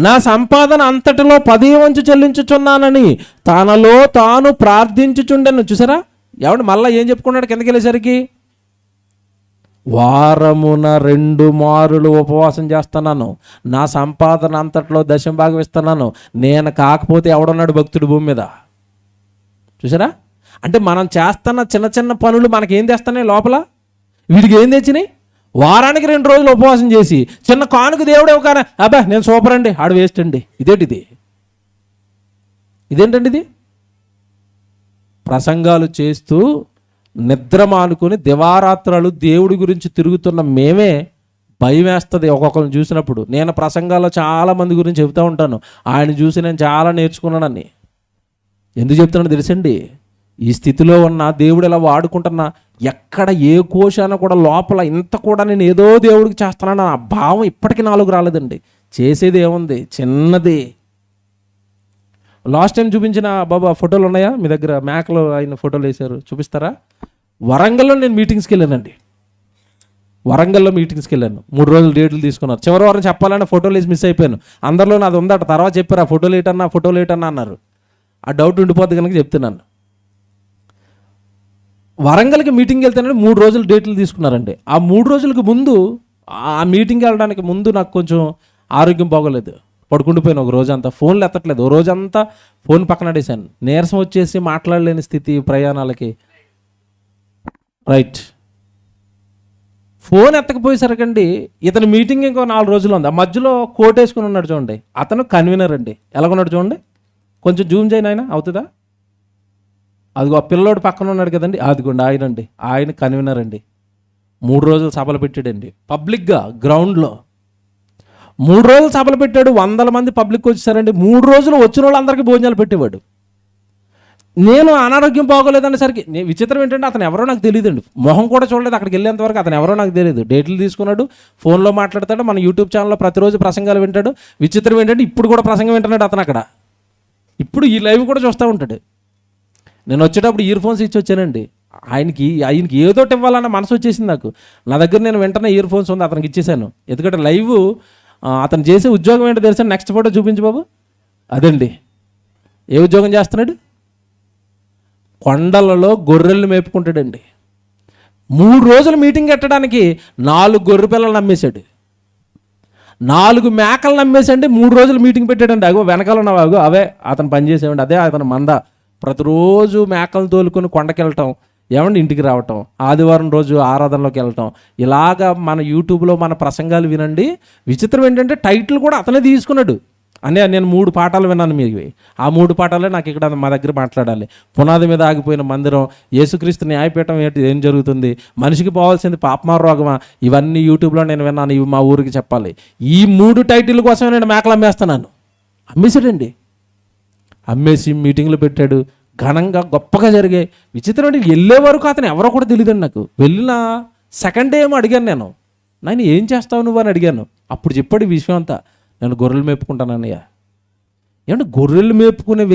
నా సంపాదన అంతటిలో 10వ వంతు చెల్లించుచున్నానని తనలో తాను ప్రార్థించుచుండెను. చూసారా? ఏమంటే మళ్ళీ ఏం చెప్పుకున్నాడు కిందకి వెళ్ళేసరికి? వారమున 2 మారులు ఉపవాసం చేస్తున్నాను, నా సంపాదన అంతట్లో 10వ భాగం ఇస్తున్నాను. నేను కాకపోతే ఎవడున్నాడు భక్తుడు భూమి మీద? చూసారా? అంటే మనం చేస్తున్న చిన్న చిన్న పనులు మనకేం తెస్తున్నాయి లోపల? వీడికి ఏం తెచ్చినాయి? వారానికి 2 రోజులు ఉపవాసం చేసి చిన్న కానుక దేవుడే ఒక అబ్బా నేను సూపర్ అండి, ఆడు వేస్ట్ అండి. ఇదేంటండి ఇది? ప్రసంగాలు చేస్తూ నిద్ర మానుకొని దివారాత్రాలు దేవుడి గురించి తిరుగుతున్న మేమే భయం వేస్తుంది ఒక్కొక్కరిని చూసినప్పుడు. నేను ప్రసంగాల్లో చాలామంది గురించి చెబుతూ ఉంటాను, ఆయన చూసి నేను చాలా నేర్చుకున్నానని. ఎందుకు చెప్తున్నాను తెలుసండి? ఈ స్థితిలో ఉన్న దేవుడు ఎలా వాడుకుంటున్నా, ఎక్కడ ఏ కోశాన కూడా లోపల ఇంత కూడా నేను ఏదో దేవుడికి చేస్తున్నాను ఆ భావం ఇప్పటికీ నాలుగు రాలేదండి. చేసేది ఏముంది? చిన్నది. లాస్ట్ టైం చూపించిన బాబా ఫోటోలు ఉన్నాయా మీ దగ్గర? మేకలో ఆయన ఫోటోలు వేశారు, చూపిస్తారా? వరంగల్లో నేను మీటింగ్స్కి వెళ్ళానండి. 3 రోజులు డేట్లు తీసుకున్నారు. చివరి వారం చెప్పాలన్న ఫోటోలు వేసి మిస్ అయిపోయాను. అందరిలో నాది ఉందట. తర్వాత చెప్పారు ఆ ఫోటోలు ఏటన్నా అన్నారు. ఆ డౌట్ ఉండిపోద్ది కనుక చెప్తున్నాను. వరంగల్కి మీటింగ్కి వెళ్తానని 3 రోజులు డేట్లు తీసుకున్నారండి. ఆ 3 రోజులకు ముందు, ఆ మీటింగ్కి వెళ్ళడానికి ముందు నాకు కొంచెం ఆరోగ్యం బాగోలేదు, పడుకుండిపోయాను ఒక రోజంతా, ఫోన్లు ఎత్తట్లేదు, ఓ రోజంతా ఫోన్ పక్కన పడేశాను, నీరసం వచ్చేసి మాట్లాడలేని స్థితి ప్రయాణాలకి. రైట్, ఫోన్ ఎత్తకపోయేసరికండి ఇతని మీటింగ్ ఇంకో 4 రోజులు ఉంది. ఆ మధ్యలో కోట్ వేసుకుని ఉన్నాడు చూడండి, అతను కన్వీనర్ అండి. ఎలాగున్నాడు చూడండి, కొంచెం జూమ్ చేయను, ఆయన అవుతుందా? అదిగో ఆ పిల్లోడు పక్కన ఉన్నాడు కదండి, అదిగోండి ఆయనండి, ఆయన కన్వీనర్ అండి. 3 రోజులు సభలు పెట్టాడండి పబ్లిక్గా, గ్రౌండ్లో 3 రోజులు సభలు పెట్టాడు. 100 మంది పబ్లిక్ వచ్చేసారండి. 3 రోజులు వచ్చిన వాళ్ళందరికీ భోజనాలు పెట్టేవాడు. నేను అనారోగ్యం బాగోలేదనేసరికి విచిత్రం ఏంటంటే అతను ఎవరో నాకు తెలియదండి, మొహం కూడా చూడలేదు. అక్కడికి వెళ్ళేంతవరకు అతను ఎవరో నాకు తెలియదు. డేట్లు తీసుకున్నాడు, ఫోన్లో మాట్లాడతాడు, మన యూట్యూబ్ ఛానల్లో ప్రతిరోజు ప్రసంగాలు వింటాడు. విచిత్రం ఏంటంటే ఇప్పుడు కూడా ప్రసంగం వింటున్నాడు అతను అక్కడ, ఇప్పుడు ఈ లైవ్ కూడా చూస్తూ ఉంటాడు. నేను వచ్చేటప్పుడు ఇయర్ ఫోన్స్ ఇచ్చి వచ్చానండి. ఆయనకి ఏదోటి ఇవ్వాలన్న మనసు వచ్చేసింది నాకు. నా దగ్గర నేను వెంటనే ఇయర్ ఫోన్స్ ఉంది, అతనికి ఇచ్చేసాను. ఎందుకంటే లైవ్ అతను చేసే ఉద్యోగం ఏంటో తెలుసా? నెక్స్ట్ ఫోటో చూపించు బాబు. అదండి, ఏ ఉద్యోగం చేస్తున్నాడు? కొండలలో గొర్రెలను మేపుకుంటాడండి. 3 రోజులు మీటింగ్ పెట్టడానికి 4 గొర్రె పిల్లలు నమ్మేశాడు, 4 మేకలు నమ్మేసండి. 3 రోజులు మీటింగ్ పెట్టాడండి. అగో వెనకాల ఉన్నావు, అగో అవే అతను పనిచేసేవాడి, అదే అతను మంద. ప్రతిరోజు మేకలు తోలుకొని కొండకి వెళ్ళటం, ఏమండి ఇంటికి రావటం, ఆదివారం రోజు ఆరాధనలోకి వెళ్ళటం, ఇలాగా మన యూట్యూబ్లో మన ప్రసంగాలు వినండి. విచిత్రం ఏంటంటే టైటిల్ కూడా అతనే తీసుకున్నాడు. నేను 3 పాఠాలు విన్నాను మీవి, ఆ 3 పాఠాలే నాకు ఇక్కడ మా దగ్గర మాట్లాడాలి. పునాది మీద ఆగిపోయిన మందిరం, యేసుక్రీస్తు న్యాయపీఠం ఏం జరుగుతుంది, మనిషికి పోవాల్సింది పాపమా రోగమా, ఇవన్నీ యూట్యూబ్లో నేను విన్నాను, ఇవి మా ఊరికి చెప్పాలి. ఈ 3 టైటిల్ కోసమే నేను మేకలు అమ్మేస్తున్నాను. అమ్మేశాడండి, అమ్మేసి మీటింగ్లు పెట్టాడు. ఘనంగా గొప్పగా జరిగాయి. విచిత్రం అంటే వెళ్ళే వరకు అతను ఎవరో కూడా తెలియదండి నాకు. వెళ్ళిన సెకండ్ డే ఏమో అడిగాను నేను, నాయన ఏం చేస్తావు నువ్వు అని అడిగాను. అప్పుడు చెప్పాడు ఈ విషయం అంతా, నేను గొర్రెలు మేపుకుంటానన్నయ్య. ఏమంటే గొర్రెలు మేపుకునే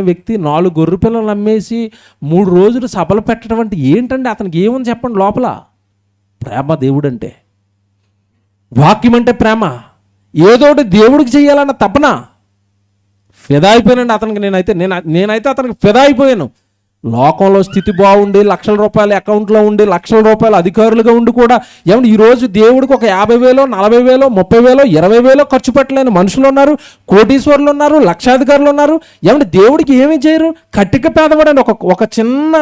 వ్యక్తి 4 గొర్రె పిల్లలు అమ్మేసి 3 రోజులు సభలు పెట్టడం అంటే ఏంటంటే అతనికి ఏముంది చెప్పండి లోపల? ప్రేమ. దేవుడు అంటే, వాక్యం అంటే ప్రేమ, ఏదోటి దేవుడికి చేయాలన్న తపన. ఫిదా అయిపోయానండి అతనికి. నేనైతే అతనికి ఫిదా అయిపోయాను. లోకంలో స్థితి బాగుండి, లక్షల రూపాయలు అకౌంట్లో ఉండి, లక్షల రూపాయలు అధికారులుగా ఉండి కూడా ఏమంటే ఈరోజు దేవుడికి ఒక 50,000, 40,000, 30,000, 20,000 ఖర్చు పెట్టలేని మనుషులు ఉన్నారు, కోటీశ్వరులు ఉన్నారు, లక్షాధికారులు ఉన్నారు. ఏమంటే దేవుడికి ఏమీ చేయరు. కట్టిక పేదవాడండి, ఒక చిన్న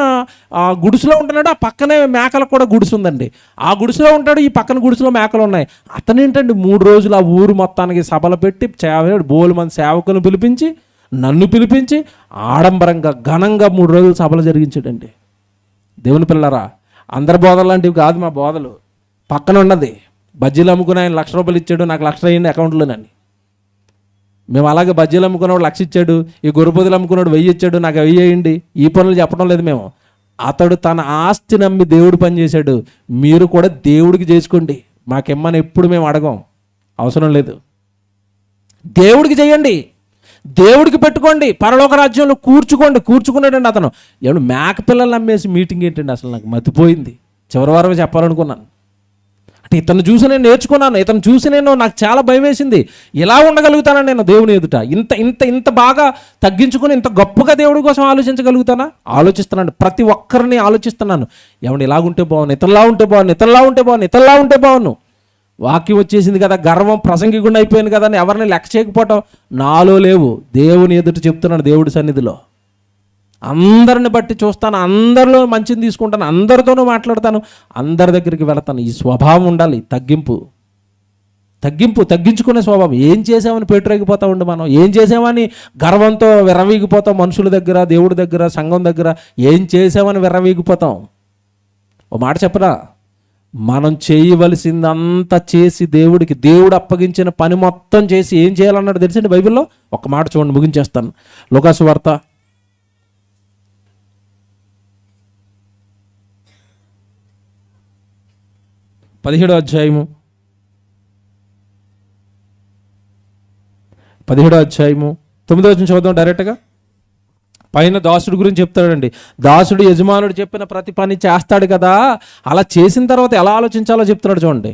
గుడిసెలో ఉంటున్నాడు. ఆ పక్కనే మేకలకు కూడా గుడిసె ఉందండి. ఆ గుడిసెలో ఉంటాడు, ఈ పక్కన గుడిసెలో మేకలు ఉన్నాయి. అతనేంటండి 3 రోజులు ఆ ఊరు మొత్తానికి సభలు పెట్టి బోలు మంది సేవకులను పిలిపించి, నన్ను పిలిపించి ఆడంబరంగా ఘనంగా 3 రోజులు సభలు జరిగించాడండి. దేవుని పిల్లరా, అందరి బోధలు లాంటివి కాదు మా బోధలు. పక్కన ఉన్నది బజ్జీలు అమ్ముకుని ఆయన 1,00,000 రూపాయలు ఇచ్చాడు, నాకు 1,00,000 అయ్యింది అకౌంట్లోనని. మేము అలాగే బజ్జీలు అమ్ముకున్నాడు 1,00,000 ఇచ్చాడు, ఈ గొర్రెపొదులు అమ్ముకున్నాడు 1,000 ఇచ్చాడు, నాకు 1,000 అయ్యింది. ఈ పనులు చెప్పడం లేదు మేము. అతడు తన ఆస్తి నమ్మి దేవుడు పని చేశాడు. మీరు కూడా దేవుడికి చేసుకోండి, మాకెమ్మని ఎప్పుడు మేము అడగం, అవసరం లేదు. దేవుడికి చేయండి, దేవుడికి పెట్టుకోండి, పరలోక రాజ్యంలో కూర్చుకున్నాడండి అతను. ఏమన్నా మేక పిల్లలు అమ్మేసి మీటింగ్ ఏంటండి? అసలు నాకు మతిపోయింది. చివరి వారమే చెప్పాలనుకున్నాను. అంటే ఇతను చూసి నేను నేర్చుకున్నాను, ఇతను చూసి నాకు చాలా భయం వేసింది. ఇలా ఉండగలుగుతానా నేను దేవుని ఎదుట? ఇంత బాగా తగ్గించుకుని ఇంత గొప్పగా దేవుడి కోసం ఆలోచించగలుగుతానా? ఆలోచిస్తున్నాను, ప్రతి ఒక్కరిని ఆలోచిస్తున్నాను. ఏమన్నా ఇలాగుంటే బాగున్నాను, ఇతరులా ఉంటే బాగున్నాను. వాక్యం వచ్చేసింది కదా, గర్వం ప్రసంగికుండా అయిపోయింది కదా అని ఎవరిని లెక్క చేయకపోవటం నాలో లేవు. దేవుని ఎదుట చెప్తున్నాను, దేవుడి సన్నిధిలో అందరిని బట్టి చూస్తాను, అందరిలో మంచిని తీసుకుంటాను, అందరితోనూ మాట్లాడతాను, అందరి దగ్గరికి వెళతాను. ఈ స్వభావం ఉండాలి. తగ్గించుకునే స్వభావం. ఏం చేసామని పేటరేగిపోతా ఉండి మనం, ఏం చేసామని గర్వంతో విర్రవీగిపోతాం. మనుషుల దగ్గర, దేవుడి దగ్గర, సంఘం దగ్గర ఏం చేసామని విర్రవీగిపోతాం. ఓ మాట చెప్పరా, మనం చేయవలసిందంతా చేసి దేవుడు అప్పగించిన పని మొత్తం చేసి ఏం చేయాలన్నాడు తెలుసండి బైబిల్లో? ఒక మాట చూడండి, ముగించేస్తాను. లూకాసు వార్త 17వ అధ్యాయము 9వ వచనం చదువుదాం డైరెక్ట్గా. పైన దాసుడు గురించి చెప్తాడండి. దాసుడు యజమానుడు చెప్పిన ప్రతి పని చేస్తాడు కదా, అలా చేసిన తర్వాత ఎలా ఆలోచించాలో చెప్తున్నాడు చూడండి.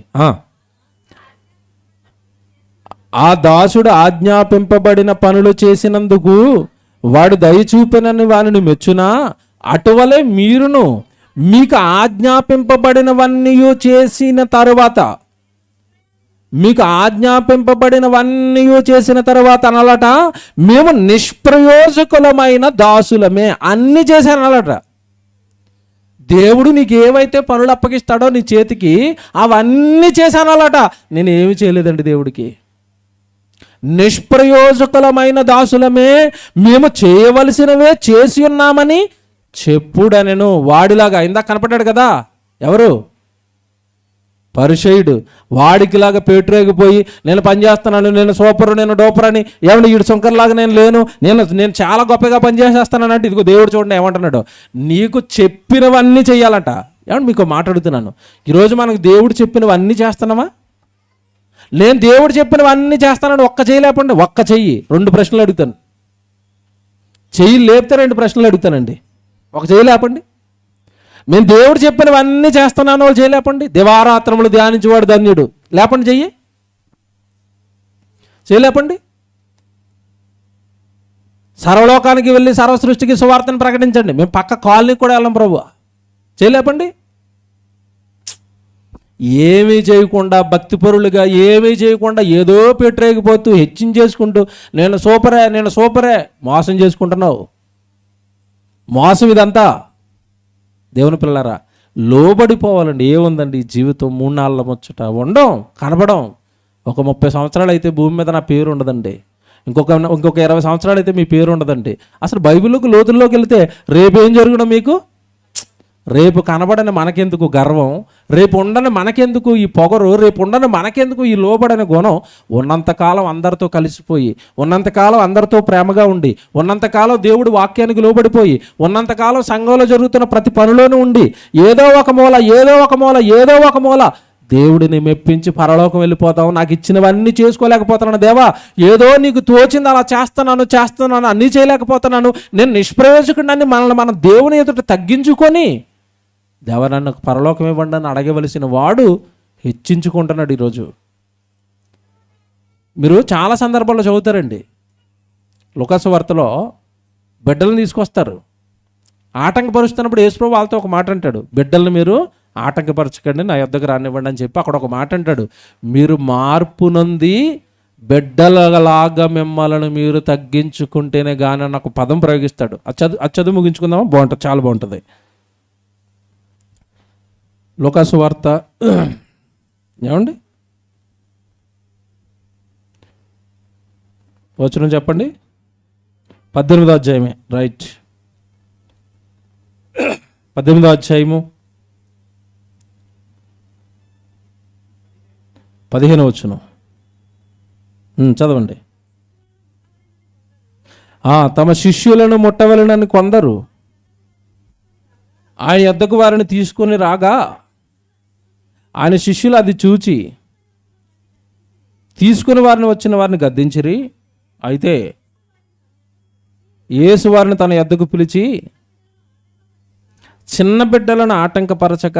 ఆ దాసుడు ఆజ్ఞాపింపబడిన పనులు చేసినందుకు వాడు దయ చూపినని వానిని మెచ్చునా, అటువలే మీరును మీకు ఆజ్ఞాపింపబడినవన్నీ చేసిన తరువాత మీకు ఆజ్ఞాపింపబడినవన్నీ చేసిన తర్వాత అనాలట, మేము నిష్ప్రయోజకులమైన దాసులమే. అన్నీ చేశాను అనాలట. దేవుడు నీకు ఏవైతే పనులు అప్పగిస్తాడో నీ చేతికి అవన్నీ చేశానలాట. నేను ఏమి చేయలేదండి దేవుడికి. నిష్ప్రయోజకులమైన దాసులమే, మేము చేయవలసినవే చేసి ఉన్నామని చెప్పుడనెను. వాడిలాగా ఇందాక కనపడ్డాడు కదా, ఎవరు? పరిసయ్యుడు. వాడికిలాగా పేటరేగిపోయి నేను పనిచేస్తున్నాను, నేను సూపరు, నేను డోపర్ అని, ఏమంటే ఈడు శంకర్లాగా నేను లేను, నేను చాలా గొప్పగా పనిచేసేస్తాను అంటే, ఇదిగో దేవుడు చూడండి ఏమంటున్నాడు, నీకు చెప్పినవన్నీ చెయ్యాలట. ఏమంటే మీకు మాట్లాడుతున్నాను, ఈరోజు మనకు దేవుడు చెప్పినవన్నీ చేస్తున్నామా? నేను దేవుడు చెప్పినవన్నీ చేస్తానని ఒక్క చెయ్యి లేపండి, ఒక్క చెయ్యి. 2 ప్రశ్నలు అడుగుతాను. చెయ్యి లేపితే 2 ప్రశ్నలు అడుగుతానండి. ఒక చెయ్యి లేపండి. నేను దేవుడు చెప్పినవన్నీ చేస్తున్నాను వాళ్ళు చేయలేపండి. దివారాత్రములు ధ్యానించేవాడు ధన్యుడు. లేపండి చెయ్యి, చేయలేపండి. సర్వలోకానికి వెళ్ళి సర్వ సృష్టికి సువార్తను ప్రకటించండి. మేము పక్క కాలనీకి కూడా వెళ్ళం ప్రభు. చేయలేపండి. ఏమీ చేయకుండా భక్తిపరులుగా ఏమీ చేయకుండా ఏదో పెట్టరేగిపోతూ హెచ్చించేసుకుంటూ నేను సూపరే మోసం చేసుకుంటున్నావు. మోసం ఇదంతా. దేవుని పిల్లరా, లోబడిపోవాలండి. ఏముందండి జీవితం 3 నాళ్ళ ముచ్చట, ఉండం కనబడం. ఒక 30 సంవత్సరాలు అయితే భూమి మీద నా పేరు ఉండదండి. ఇంకొక 20 సంవత్సరాలు అయితే మీ పేరు ఉండదండి. అసలు బైబిల్లోకి లోతుల్లోకి వెళితే రేపేం జరుగును మీకు? రేపు కనబడని మనకెందుకు గర్వం, రేపు ఉండని మనకెందుకు ఈ పొగరు, రేపు ఉండని మనకెందుకు ఈ లోబడని గుణం? ఉన్నంతకాలం అందరితో కలిసిపోయి, ఉన్నంతకాలం అందరితో ప్రేమగా ఉండి, ఉన్నంతకాలం దేవుడి వాక్యానికి లోబడిపోయి, ఉన్నంతకాలం సంఘంలో జరుగుతున్న ప్రతి పనిలోనూ ఉండి, ఏదో ఒక మూల దేవుడిని మెప్పించి పరలోకం వెళ్ళిపోతాం. నాకు ఇచ్చినవన్నీ చేసుకోలేకపోతున్నాను దేవా, ఏదో నీకు తోచింది అలా చేస్తున్నాను, అన్నీ చేయలేకపోతున్నాను, నేను నిష్ప్రయోజకుడిని మనల్ని మనం దేవుని ఎదుట తగ్గించుకొని, దేవా నన్ను పరలోకం ఇవ్వండి అని అడగవలసిన వాడు హెచ్చించుకుంటున్నాడు. ఈరోజు మీరు చాలా సందర్భాల్లో చదువుతారండి. లూకాసు వార్తలో బిడ్డలను తీసుకొస్తారు, ఆటంకపరుస్తున్నప్పుడు యేసుప్రభువు వాళ్ళతో ఒక మాట అంటాడు, బిడ్డలను మీరు ఆటంకపరచకండి, నా యొద్దకు రానివ్వండి అని చెప్పి అక్కడ ఒక మాట అంటాడు, మీరు మార్పు నొంది బిడ్డలలాగా మిమ్మల్ని మీరు తగ్గించుకుంటేనే కానీ అని ఒక పదం ప్రయోగిస్తాడు. అది చదువు ముగించుకుందామా? బాగుంటుంది, చాలా బాగుంటుంది. లూకాసు వార్త ఏమండి వచనం చెప్పండి. 18వ అధ్యాయమే, రైట్. 18వ అధ్యాయము 15వ వచనం చదవండి. తమ శిష్యులను ముట్టవలెనని కొందరు ఆయన యొద్దకు వారిని తీసుకొని రాగా, ఆయన శిష్యులు అది చూచి తీసుకుని వచ్చిన వారిని గద్దించిరి. అయితే యేసు వారిని తన యొద్దకు పిలిచి, చిన్న బిడ్డలను ఆటంకపరచక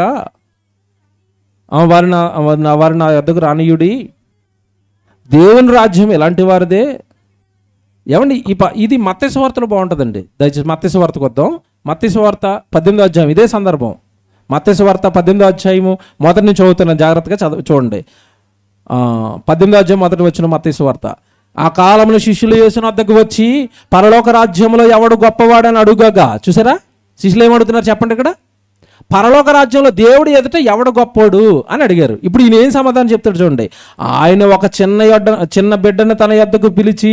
వారిని నా యొద్దకు రానియుడి, దేవుని రాజ్యం ఎలాంటి వారిదే. ఏమండి ఇది మత్తయి సువార్తలో బాగుంటుందండి. దయచేసి మత్తయి సువార్తకు వద్దాం. మత్తయి సువార్త 18వ అధ్యాయం, ఇదే సందర్భం. మత్తయి సువార్త 18వ అధ్యాయము మొదటి నుంచి చదువుతున్నాను, జాగ్రత్తగా చూడండి. 18వ అధ్యాయం మొదటి వచ్చిన మత్తయి సువార్త. ఆ కాలంలో శిష్యులు యేసు వద్దకు వచ్చి, పరలోక రాజ్యంలో ఎవడు గొప్పవాడని అడుగగా, చూసారా శిష్యులు ఏమడుగుతున్నారు చెప్పండి ఇక్కడ? పరలోక రాజ్యంలో దేవుడు ఎదుట ఎవడు గొప్పోడు అని అడిగారు. ఇప్పుడు ఈయన ఏం సమాధానం చెప్తాడు చూడండి. ఆయన ఒక చిన్న బిడ్డను తన యొద్దకు పిలిచి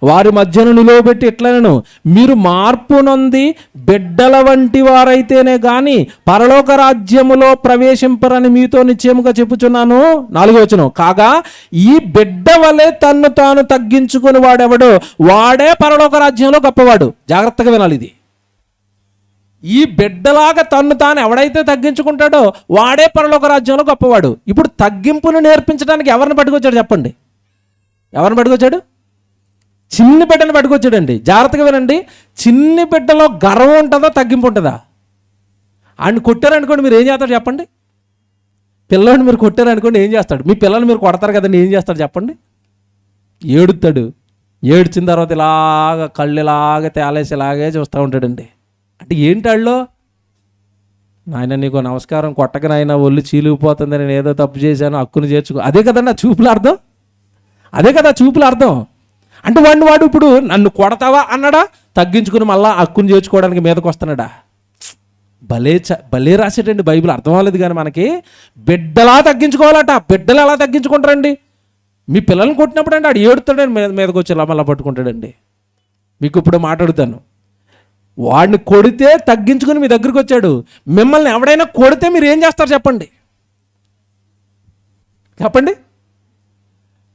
వారి మధ్యను నిలువబెట్టి ఇట్లనెను, మీరు మార్పు నొంది బిడ్డల వంటి వారైతేనే గాని పరలోక రాజ్యములో ప్రవేశింపరని మీతో నిశ్చయముగా చెప్పుచున్నాను. 4వ వచనం, కాగా ఈ బిడ్డ వలె తన్ను తాను తగ్గించుకుని వాడెవడో వాడే పరలోక రాజ్యంలో గొప్పవాడు. జాగ్రత్తగా వినాలి ఇది. ఈ బిడ్డలాగా తన్ను తాను ఎవడైతే తగ్గించుకుంటాడో వాడే పరలోక రాజ్యంలో గొప్పవాడు. ఇప్పుడు తగ్గింపును నేర్పించడానికి ఎవరిని పట్టుకొచ్చాడు చెప్పండి? ఎవరిని పట్టుకొచ్చాడు? చిన్ని బిడ్డను పట్టుకొచ్చాడండి. జాగ్రత్తగా వినండి. చిన్ని బిడ్డలో గర్వం ఉంటుందా, తగ్గింపు ఉంటుందా? ఆయన కొట్టారనుకోండి, మీరు ఏం చేస్తాడు చెప్పండి? పిల్లల్ని మీరు కొట్టారనుకోండి, ఏం చేస్తాడు? మీ పిల్లల్ని మీరు కొడతారు కదండి, ఏం చేస్తాడు చెప్పండి? ఏడుతాడు. ఏడ్చిన తర్వాత ఇలాగ కళ్ళు ఇలాగ తేలేసి ఇలాగే చూస్తూ ఉంటాడండి. అంటే ఏంటాళ్ళో నాయన నీకు నమస్కారం కొట్టక నాయన ఒళ్ళు చీలిగిపోతుంది, నేను ఏదో తప్పు చేశాను, హక్కును చేర్చుకో. అదే కదన్నా చూపుల అర్థం, అదే కదా చూపుల అర్థం. అంటే వాడు ఇప్పుడు నన్ను కొడతావా అన్నాడా, తగ్గించుకుని మళ్ళా హక్కును చేర్చుకోవడానికి మీదకి వస్తున్నాడా? భలే రాసేటండి బైబిల్. అర్థం అవ్వలేదు కానీ మనకి బిడ్డలా తగ్గించుకోవాలట. బిడ్డలు ఎలా తగ్గించుకుంటారండి? మీ పిల్లల్ని కొట్టినప్పుడు అండి ఆడు ఏడుతాడండి, మీదకి వచ్చి మళ్ళీ పట్టుకుంటాడండి. మీకు ఇప్పుడు మాట్లాడుతాను, వాడిని కొడితే తగ్గించుకుని మీ దగ్గరికి వచ్చాడు. మిమ్మల్ని ఎవడైనా కొడితే మీరు ఏం చేస్తారు చెప్పండి? చెప్పండి.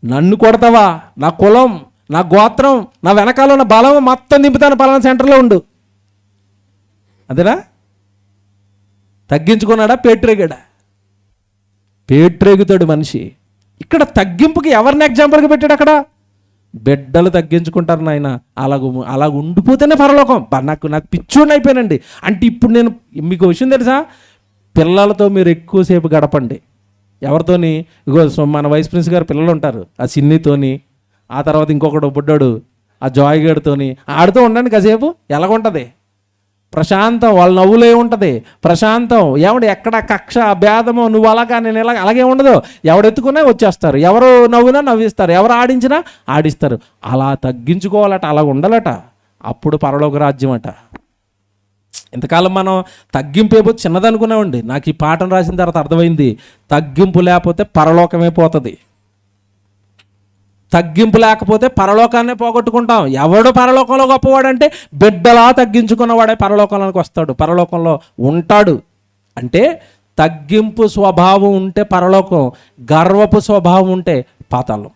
నన్ను కొడతావా, నా కులం, నా గోత్రం, నా వెనకాల ఉన్న బలం మొత్తం దింపుతాను, పలానా సెంటర్లో ఉండు. అదేనా? తగ్గించుకున్నాడా? పేట్రేగాడా? పేట్రేగుతాడు మనిషి. ఇక్కడ తగ్గింపుకి ఎవరిని ఎగ్జాంపుల్గా పెట్టాడు? అక్కడ బిడ్డలు తగ్గించుకుంటారు నాయన. అలాగ ఉండిపోతేనే పరలోకం. నాకు పిచ్చోడిని అయిపోయానండి. అంటే ఇప్పుడు నేను మీకు విషయం తెలుసా, పిల్లలతో మీరు ఎక్కువసేపు గడపండి. ఎవరితోని? ఇగో మన వైస్ ప్రిన్స్ గారు పిల్లలు ఉంటారు, ఆ సిన్నితోని, ఆ తర్వాత ఇంకొకడు బుడ్డాడు ఆ జాయ్ గడితోని, ఆడుతూ ఉండండి కాసేపు. ఎలాగుంటుంది? ప్రశాంతం. వాళ్ళ నవ్వులే ఉంటుంది ప్రశాంతం. ఎవడు ఎక్కడ కక్ష భేదమో, నువ్వు అలాగా నేను ఇలా, అలాగే ఉండదు. ఎవడు ఎత్తుకున్నా వచ్చేస్తారు, ఎవరు నవ్వునా నవ్విస్తారు, ఎవరు ఆడించినా ఆడిస్తారు. అలా తగ్గించుకోవాలట, అలా ఉండాలట. అప్పుడు పరలోక రాజ్యం అట. ఇంతకాలం మనం తగ్గింపు అయిపోతే చిన్నదనుకున్నామండి. నాకు ఈ పాఠం రాసిన తర్వాత అర్థమైంది, తగ్గింపు లేకపోతే పరలోకమే పోతుంది. తగ్గింపు లేకపోతే పరలోకాన్నే పోగొట్టుకుంటాం. ఎవడు పరలోకంలో గొప్పవాడంటే బిడ్డలా తగ్గించుకున్నవాడే పరలోకంలోకి వస్తాడు, పరలోకంలో ఉంటాడు. అంటే తగ్గింపు స్వభావం ఉంటే పరలోకం, గర్వపు స్వభావం ఉంటే పాతాళం.